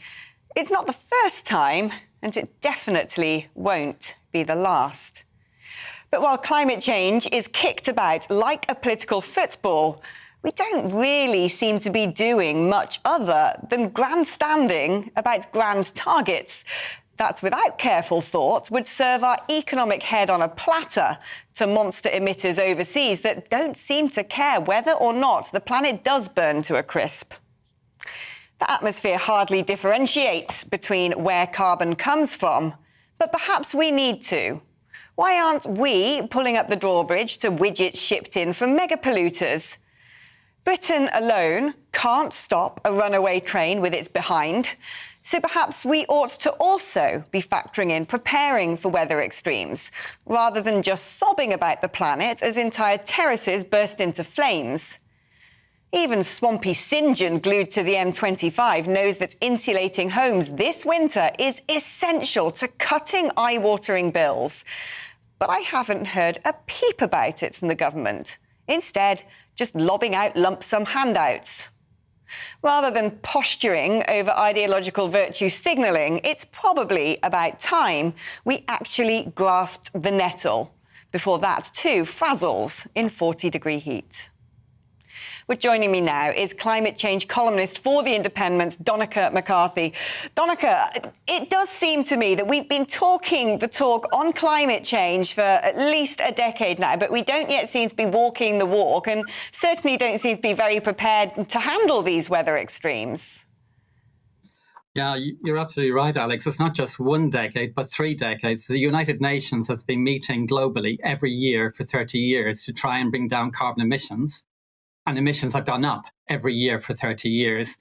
Speaker 13: It's not the first time, and it definitely won't be the last. But while climate change is kicked about like a political football, we don't really seem to be doing much other than grandstanding about grand targets that, without careful thought, would serve our economic head on a platter to monster emitters overseas that don't seem to care whether or not the planet does burn to a crisp. The atmosphere hardly differentiates between where carbon comes from, but perhaps we need to. Why aren't we pulling up the drawbridge to widgets shipped in from megapolluters? Britain alone can't stop a runaway train with its behind. So perhaps we ought to also be factoring in preparing for weather extremes, rather than just sobbing about the planet as entire terraces burst into flames. Even swampy St John glued to the M25 knows that insulating homes this winter is essential to cutting eye-watering bills. But I haven't heard a peep about it from the government. Instead, just lobbing out lump sum handouts. Rather than posturing over ideological virtue signalling, it's probably about time we actually grasped the nettle. Before that, 2 frazzles in 40-degree heat. Well, joining me now is climate change columnist for The Independent, Donica McCarthy. Donica, it does seem to me that we've been talking the talk on climate change for at least a decade now, but we don't yet seem to be walking the walk and certainly don't seem to be very prepared to handle these weather extremes.
Speaker 16: Yeah, you're absolutely right, Alex. It's not just 1 decade, but 3 decades. The United Nations has been meeting globally every year for 30 years to try and bring down carbon emissions. And emissions have gone up every year for 30 years.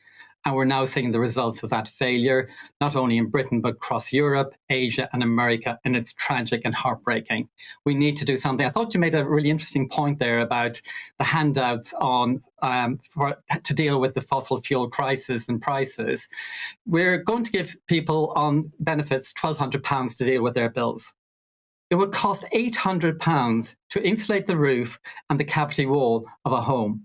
Speaker 16: And we're now seeing the results of that failure, not only in Britain, but across Europe, Asia and America. And it's tragic and heartbreaking. We need to do something. I thought you made a really interesting point there about the handouts on to deal with the fossil fuel crisis and prices. We're going to give people on benefits £1,200 to deal with their bills. It would cost £800 to insulate the roof and the cavity wall of a home.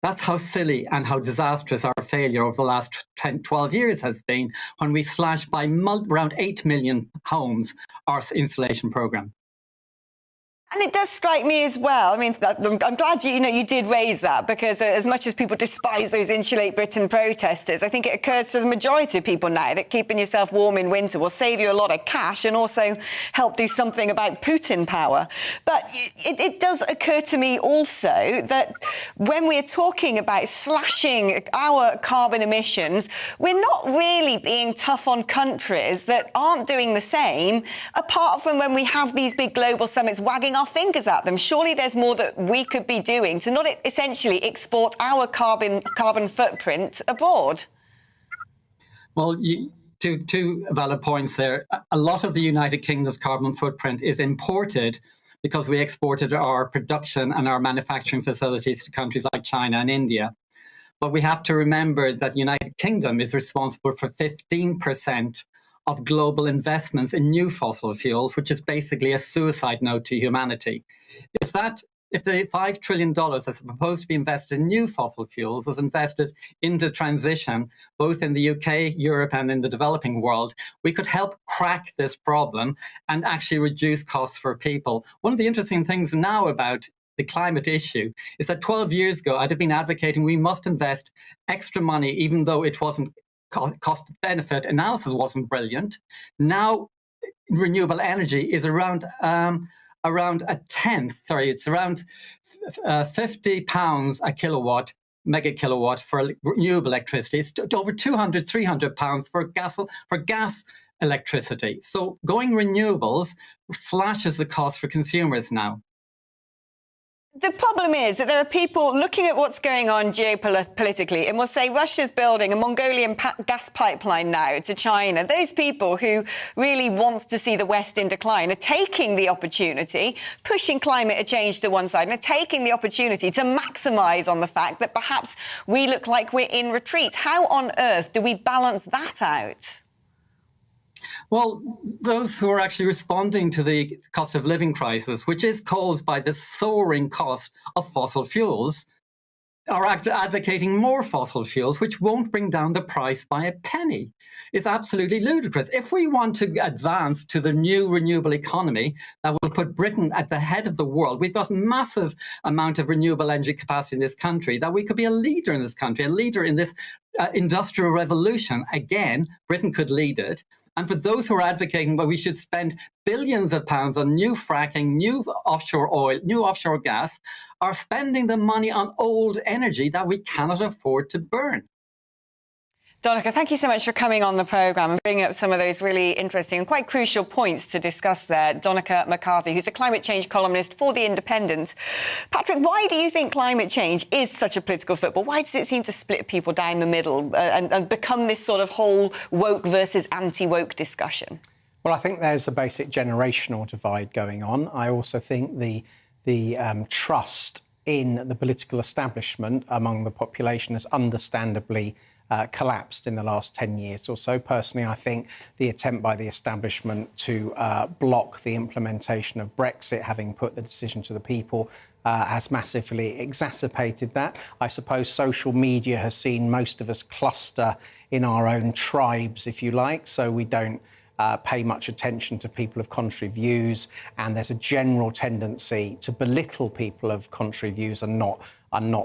Speaker 16: That's how silly and how disastrous our failure over the last 12 years has been when we slashed by around 8 million homes our insulation programme.
Speaker 13: And it does strike me as well. I mean, I'm glad you did raise that, because as much as people despise those Insulate Britain protesters, I think it occurs to the majority of people now that keeping yourself warm in winter will save you a lot of cash and also help do something about Putin power. But it does occur to me also that when we're talking about slashing our carbon emissions, we're not really being tough on countries that aren't doing the same, apart from when we have these big global summits wagging our fingers at them. Surely there's more that we could be doing to not essentially export our carbon footprint abroad.
Speaker 16: Well, two valid points there. A lot of the United Kingdom's carbon footprint is imported because we exported our production and our manufacturing facilities to countries like China and India. But we have to remember that the United Kingdom is responsible for 15% of global investments in new fossil fuels, which is basically a suicide note to humanity. If the $5 trillion that's proposed to be invested in new fossil fuels was invested into transition, both in the UK, Europe, and in the developing world, we could help crack this problem and actually reduce costs for people. One of the interesting things now about the climate issue is that 12 years ago, I'd have been advocating we must invest extra money, even though it wasn't cost-benefit analysis wasn't brilliant. Now, renewable energy is around a tenth. Sorry, it's around £50 a mega kilowatt for renewable electricity. It's over £200-300 for gas electricity. So going renewables slashes the cost for consumers now.
Speaker 13: The problem is that there are people looking at what's going on geopolitically and will say Russia's building a Mongolian gas pipeline now to China. Those people who really want to see the West in decline are taking the opportunity, pushing climate change to one side, and are taking the opportunity to maximise on the fact that perhaps we look like we're in retreat. How on earth do we balance that out?
Speaker 16: Well, those who are actually responding to the cost of living crisis, which is caused by the soaring cost of fossil fuels, are advocating more fossil fuels, which won't bring down the price by a penny. It's absolutely ludicrous. If we want to advance to the new renewable economy that will put Britain at the head of the world, we've got a massive amount of renewable energy capacity in this country, that we could be a leader in this country, a leader in this industrial revolution. Again, Britain could lead it. And for those who are advocating that we should spend billions of pounds on new fracking, new offshore oil, new offshore gas, are spending the money on old energy that we cannot afford to burn.
Speaker 13: Donica, thank you so much for coming on the programme and bringing up some of those really interesting and quite crucial points to discuss there. Donica McCarthy, who's a climate change columnist for The Independent. Patrick, why do you think climate change is such a political football? Why does it seem to split people down the middle and become this sort of whole woke versus anti-woke discussion?
Speaker 20: Well, I think there's a basic generational divide going on. I also think the trust in the political establishment among the population has understandably collapsed in the last 10 years or so. Personally, I think the attempt by the establishment to block the implementation of Brexit, having put the decision to the people, has massively exacerbated that. I suppose social media has seen most of us cluster in our own tribes, if you like, so we don't pay much attention to people of contrary views, and there's a general tendency to belittle people of contrary views and not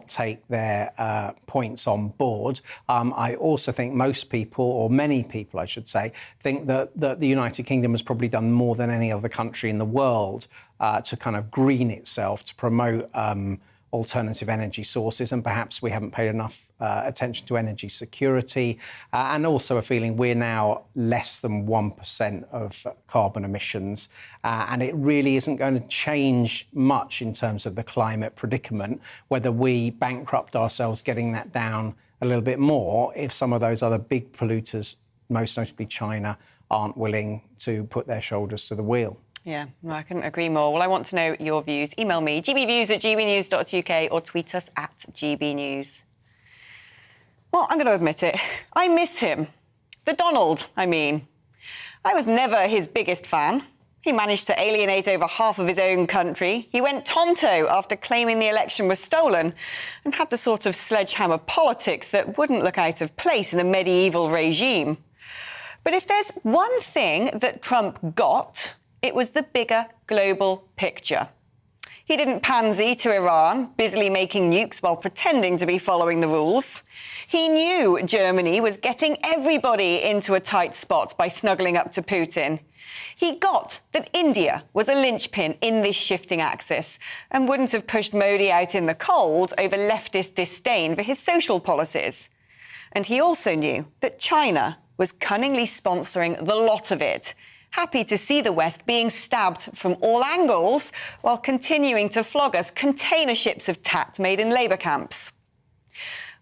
Speaker 20: take their points on board. I also think most people, or many people I should say, think that the United Kingdom has probably done more than any other country in the world to kind of green itself, to promote alternative energy sources, and perhaps we haven't paid enough attention to energy security, and also a feeling we're now less than 1% of carbon emissions, and it really isn't going to change much in terms of the climate predicament, whether we bankrupt ourselves getting that down a little bit more if some of those other big polluters, most notably China, aren't willing to put their shoulders to the wheel.
Speaker 13: Yeah, no, I couldn't agree more. Well, I want to know your views. Email me, gbviews@gbnews.uk, or tweet us at gbnews. Well, I'm going to admit it. I miss him. The Donald, I mean. I was never his biggest fan. He managed to alienate over half of his own country. He went Tonto after claiming the election was stolen, and had the sort of sledgehammer politics that wouldn't look out of place in a medieval regime. But if there's one thing that Trump got, it was the bigger global picture. He didn't pansy to Iran, busily making nukes while pretending to be following the rules. He knew Germany was getting everybody into a tight spot by snuggling up to Putin. He got that India was a linchpin in this shifting axis and wouldn't have pushed Modi out in the cold over leftist disdain for his social policies. And he also knew that China was cunningly sponsoring the lot of it, happy to see the West being stabbed from all angles while continuing to flog us container ships of tat made in labour camps.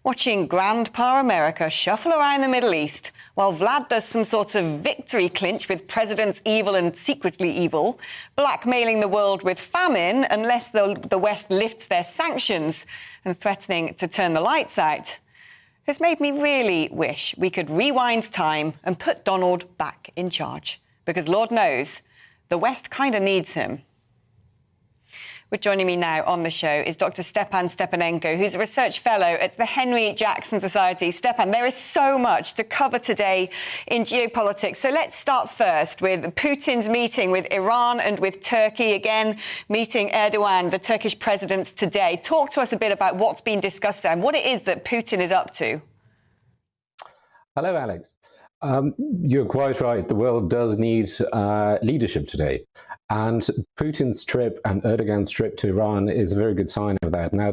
Speaker 13: Watching Grandpa America shuffle around the Middle East while Vlad does some sort of victory clinch with presidents evil and secretly evil, blackmailing the world with famine unless the West lifts their sanctions, and threatening to turn the lights out, has made me really wish we could rewind time and put Donald back in charge. Because Lord knows, the West kind of needs him. But joining me now on the show is Dr. Stepan Stepanenko, who's a research fellow at the Henry Jackson Society. Stepan, there is so much to cover today in geopolitics. So let's start first with Putin's meeting with Iran and with Turkey, again meeting Erdogan, the Turkish president, today. Talk to us a bit about what's been discussed there and what it is that Putin is up to.
Speaker 17: Hello, Alex. You're quite right. The world does need leadership today. And Putin's trip and Erdogan's trip to Iran is a very good sign of that. Now,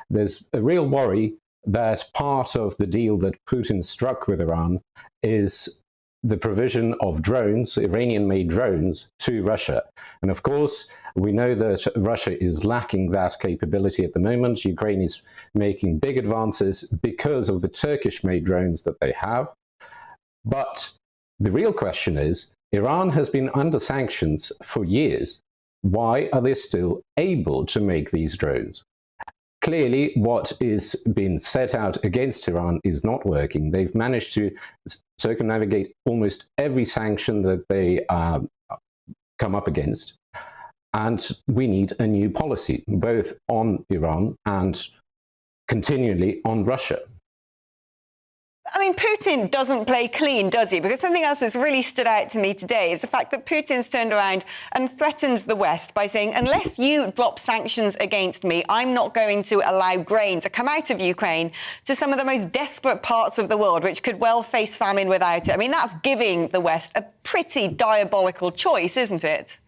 Speaker 17: there's a real worry that part of the deal that Putin struck with Iran is the provision of drones, Iranian-made drones, to Russia. And of course, we know that Russia is lacking that capability at the moment. Ukraine is making big advances because of the Turkish-made drones that they have. But the real question is, Iran has been under sanctions for years. Why are they still able to make these drones? Clearly, what is being set out against Iran is not working. They've managed to circumnavigate almost every sanction that they come up against. And we need a new policy, both on Iran and continually on Russia.
Speaker 13: I mean, Putin doesn't play clean, does he? Because something else that's really stood out to me today is the fact that Putin's turned around and threatens the West by saying, unless you drop sanctions against me, I'm not going to allow grain to come out of Ukraine to some of the most desperate parts of the world, which could well face famine without it. I mean, that's giving the West a pretty diabolical choice, isn't it?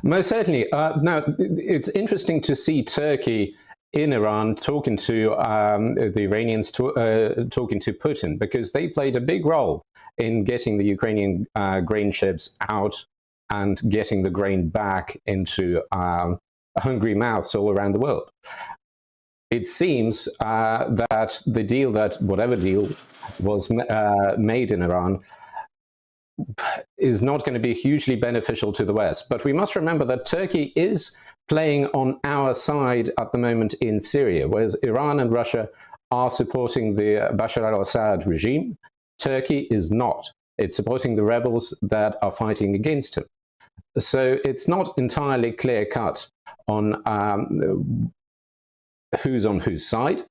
Speaker 17: Most certainly. Now, it's interesting to see Turkey in Iran talking to the Iranians, talking to Putin, because they played a big role in getting the Ukrainian grain ships out and getting the grain back into hungry mouths all around the world. It seems that the deal, whatever deal was made in Iran, is not going to be hugely beneficial to the West. But we must remember that Turkey is playing on our side at the moment in Syria, whereas Iran and Russia are supporting the Bashar al-Assad regime. Turkey is not. It's supporting the rebels that are fighting against him. So it's not entirely clear-cut on who's on whose side,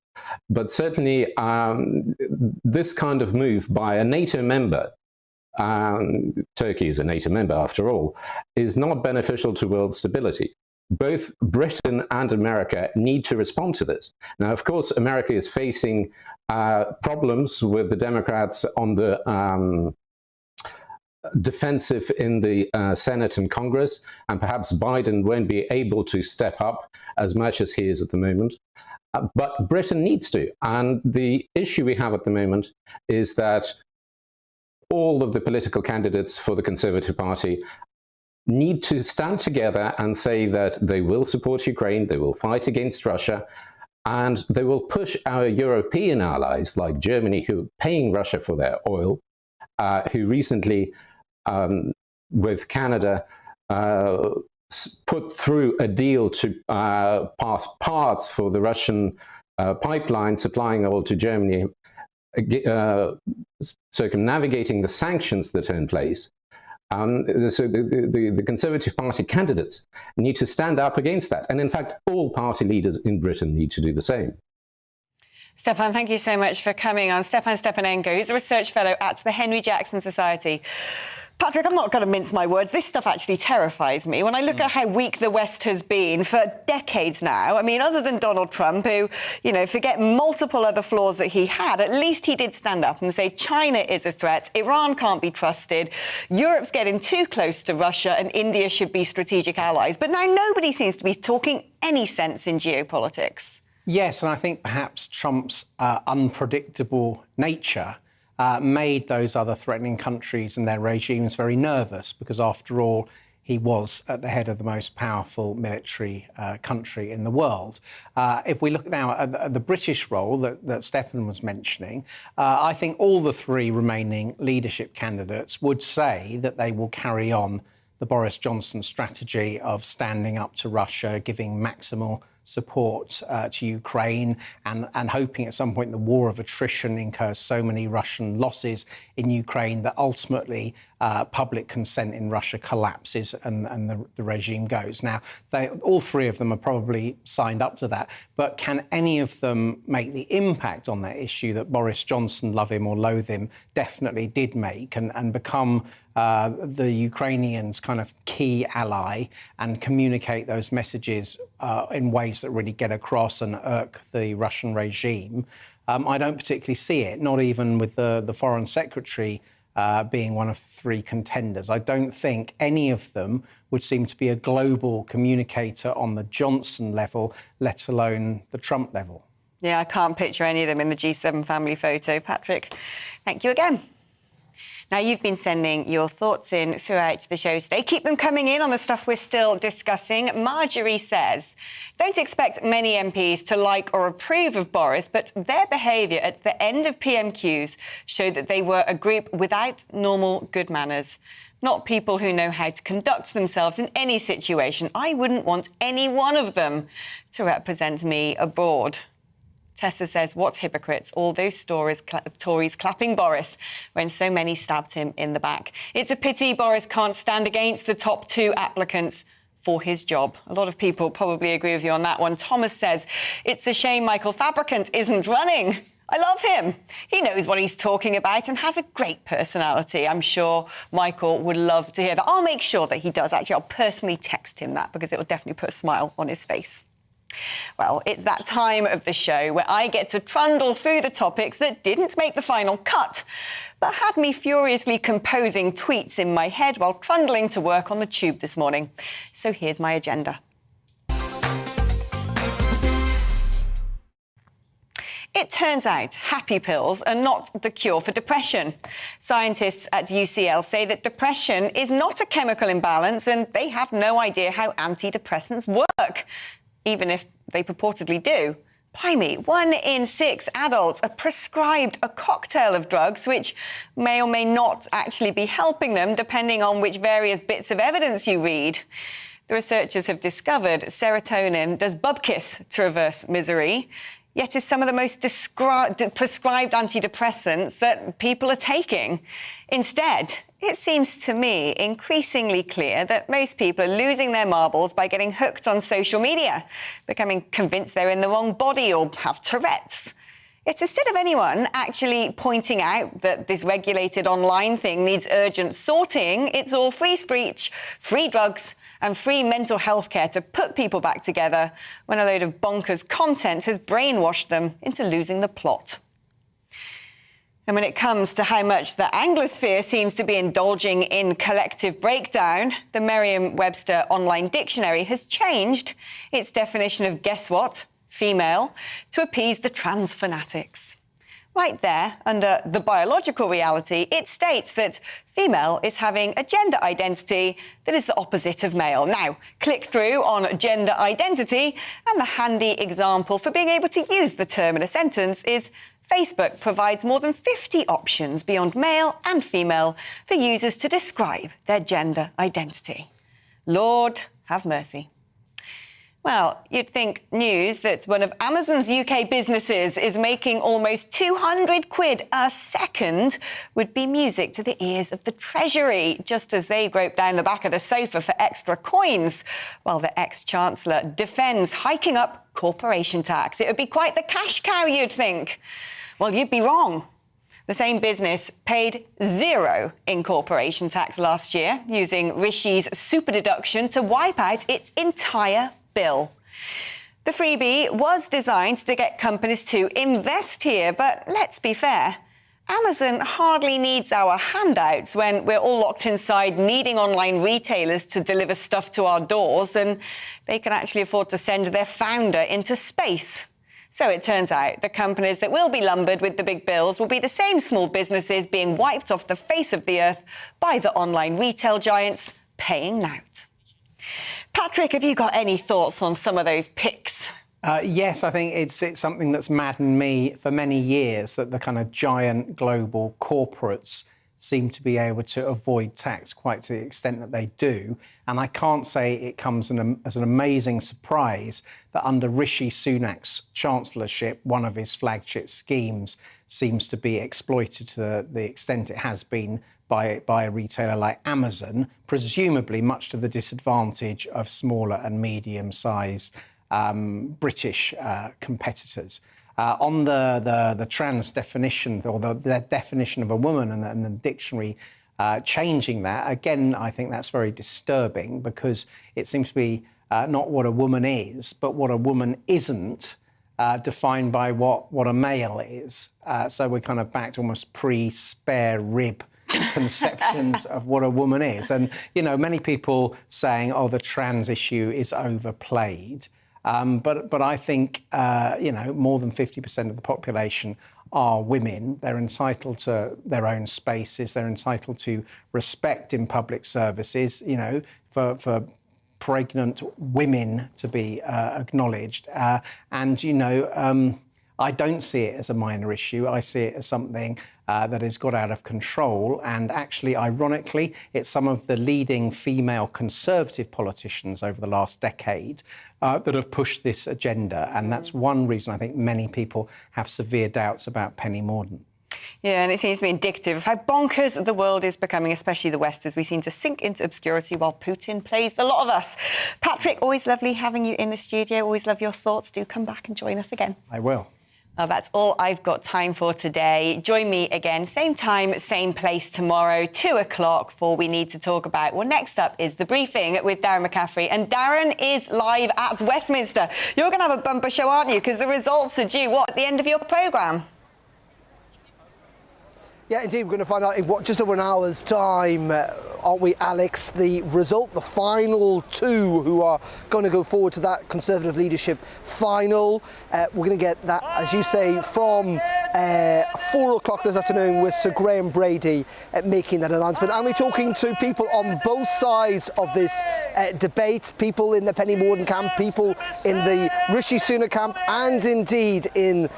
Speaker 17: but certainly this kind of move by a NATO member Turkey is a NATO member after all, is not beneficial to world stability. Both Britain and America need to respond to this. Now, of course, America is facing problems with the Democrats on the defensive in the Senate and Congress, and perhaps Biden won't be able to step up as much as he is at the moment. But Britain needs to. And the issue we have at the moment is that all of the political candidates for the Conservative Party need to stand together and say that they will support Ukraine, they will fight against Russia, and they will push our European allies like Germany, who are paying Russia for their oil, who recently, with Canada, put through a deal to pass parts for the Russian pipeline supplying oil to Germany, circumnavigating the sanctions that are in place. So the Conservative Party candidates need to stand up against that. And in fact, all party leaders in Britain need to do the same.
Speaker 13: Stefan, thank you so much for coming on. Stefan Stepanenko, who's a research fellow at the Henry Jackson Society. Patrick, I'm not going to mince my words. This stuff actually terrifies me. When I look at how weak the West has been for decades now, I mean, other than Donald Trump, who, you know, forget multiple other flaws that he had, at least he did stand up and say China is a threat, Iran can't be trusted, Europe's getting too close to Russia, and India should be strategic allies. But now nobody seems to be talking any sense in geopolitics.
Speaker 20: Yes, and I think perhaps Trump's unpredictable nature made those other threatening countries and their regimes very nervous, because after all, he was at the head of the most powerful military country in the world. If we look now at the British role that Stefan was mentioning, I think all the three remaining leadership candidates would say that they will carry on the Boris Johnson strategy of standing up to Russia, giving maximal support to Ukraine, and hoping at some point the war of attrition incurs so many Russian losses in Ukraine that ultimately public consent in Russia collapses and the regime goes. Now, all three of them are probably signed up to that, but can any of them make the impact on that issue that Boris Johnson, love him or loathe him, definitely did make, and become the Ukrainians' kind of key ally and communicate those messages in ways that really get across and irk the Russian regime? I don't particularly see it, not even with the Foreign Secretary being one of three contenders. I don't think any of them would seem to be a global communicator on the Johnson level, let alone the Trump level.
Speaker 13: Yeah, I can't picture any of them in the G7 family photo. Patrick, thank you again. Now, you've been sending your thoughts in throughout the show today. Keep them coming in on the stuff we're still discussing. Marjorie says, don't expect many MPs to like or approve of Boris, but their behaviour at the end of PMQs showed that they were a group without normal good manners. Not people who know how to conduct themselves in any situation. I wouldn't want any one of them to represent me abroad. Tessa says, what's hypocrites? All those Tories clapping Boris when so many stabbed him in the back. It's a pity Boris can't stand against the top two applicants for his job. A lot of people probably agree with you on that one. Thomas says, it's a shame Michael Fabricant isn't running. I love him. He knows what he's talking about and has a great personality. I'm sure Michael would love to hear that. I'll make sure that he does. Actually, I'll personally text him that because it will definitely put a smile on his face. Well, it's that time of the show where I get to trundle through the topics that didn't make the final cut, but had me furiously composing tweets in my head while trundling to work on the tube this morning. So here's my agenda. It turns out happy pills are not the cure for depression. Scientists at UCL say that depression is not a chemical imbalance and they have no idea how antidepressants work, even if they purportedly do. Blimey, 1 in 6 adults are prescribed a cocktail of drugs which may or may not actually be helping them, depending on which various bits of evidence you read. The researchers have discovered serotonin does bupkis to reverse misery, yet is some of the most prescribed antidepressants that people are taking. Instead, it seems to me increasingly clear that most people are losing their marbles by getting hooked on social media, becoming convinced they're in the wrong body or have Tourette's. Yet instead of anyone actually pointing out that this regulated online thing needs urgent sorting, it's all free speech, free drugs, and free mental health care to put people back together when a load of bonkers content has brainwashed them into losing the plot. And when it comes to how much the Anglosphere seems to be indulging in collective breakdown, the Merriam-Webster Online Dictionary has changed its definition of, guess what, female, to appease the trans fanatics. Right there, under the biological reality, it states that female is having a gender identity that is the opposite of male. Now, click through on gender identity, and the handy example for being able to use the term in a sentence is Facebook provides more than 50 options beyond male and female for users to describe their gender identity. Lord have mercy. Well, you'd think news that one of Amazon's UK businesses is making almost 200 quid a second would be music to the ears of the Treasury, just as they grope down the back of the sofa for extra coins, while the ex-Chancellor defends hiking up corporation tax. It would be quite the cash cow, you'd think. Well, you'd be wrong. The same business paid zero in corporation tax last year, using Rishi's super deduction to wipe out its entire bill. The freebie was designed to get companies to invest here, but let's be fair, Amazon hardly needs our handouts when we're all locked inside needing online retailers to deliver stuff to our doors, and they can actually afford to send their founder into space. So it turns out the companies that will be lumbered with the big bills will be the same small businesses being wiped off the face of the earth by the online retail giants paying out. Patrick, have you got any thoughts on some of those picks?
Speaker 20: Yes, I think it's something that's maddened me for many years, that the kind of giant global corporates seem to be able to avoid tax quite to the extent that they do. And I can't say it comes as an amazing surprise that under Rishi Sunak's chancellorship, one of his flagship schemes seems to be exploited to the extent it has been by a retailer like Amazon, presumably much to the disadvantage of smaller and medium-sized British competitors. On the trans definition, or the definition of a woman and the dictionary changing that, again, I think that's very disturbing, because it seems to be not what a woman is, but what a woman isn't, defined by what a male is. So we're kind of back to almost pre-spare rib conceptions of what a woman is. And, you know, many people saying, oh, the trans issue is overplayed. But I think, you know, more than 50% of the population are women. They're entitled to their own spaces. They're entitled to respect in public services, you know, for pregnant women to be acknowledged. And, you know, I don't see it as a minor issue. I see it as something that has got out of control. And actually, ironically, it's some of the leading female Conservative politicians over the last decade that have pushed this agenda. And that's one reason I think many people have severe doubts about Penny Mordaunt.
Speaker 13: Yeah, and it seems to be indicative of how bonkers the world is becoming, especially the West, as we seem to sink into obscurity while Putin plays the lot of us. Patrick, always lovely having you in the studio. Always love your thoughts. Do come back and join us again.
Speaker 20: I will.
Speaker 13: Well, that's all I've got time for today. Join me again, same time, same place tomorrow, 2 o'clock, for We Need to Talk About. Well, next up is The Briefing with Darren McCaffrey. And Darren is live at Westminster. You're going to have a bumper show, aren't you? Because the results are due, what, at the end of your programme?
Speaker 1: Yeah, indeed, we're going to find out in just over an hour's time, aren't we, Alex? The result, the final two who are going to go forward to that Conservative leadership final. We're going to get that, as you say, from 4 o'clock this afternoon with Sir Graham Brady making that announcement. And we're talking to people on both sides of this debate, people in the Penny Mordaunt camp, people in the Rishi Sunak camp, and indeed in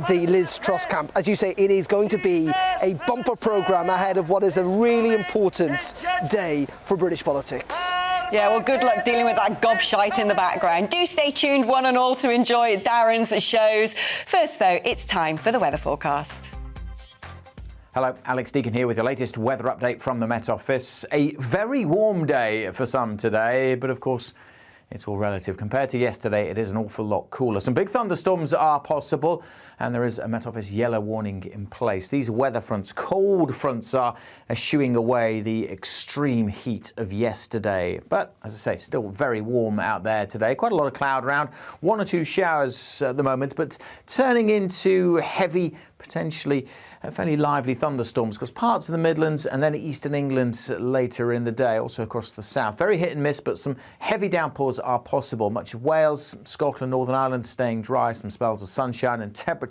Speaker 1: the Liz Truss camp. As you say, it is going to be a bumper programme ahead of what is a really important day for British politics.
Speaker 13: Yeah, well, good luck dealing with that gobshite in the background. Do stay tuned, one and all, to enjoy Darren's shows. First, though, it's time for the weather forecast.
Speaker 19: Hello, Alex Deacon here with your latest weather update from the Met Office. A very warm day for some today, but of course, It's all relative. Compared to yesterday, it is an awful lot cooler. Some big thunderstorms are possible, and there is a Met Office yellow warning in place. These weather fronts, cold fronts, are eschewing away the extreme heat of yesterday. But, as I say, still very warm out there today. Quite a lot of cloud around. 1 or 2 showers at the moment, but turning into heavy, potentially fairly lively thunderstorms across parts of the Midlands and then eastern England later in the day, also across the south. Very hit and miss, but some heavy downpours are possible. Much of Wales, Scotland, Northern Ireland staying dry, some spells of sunshine and temperatures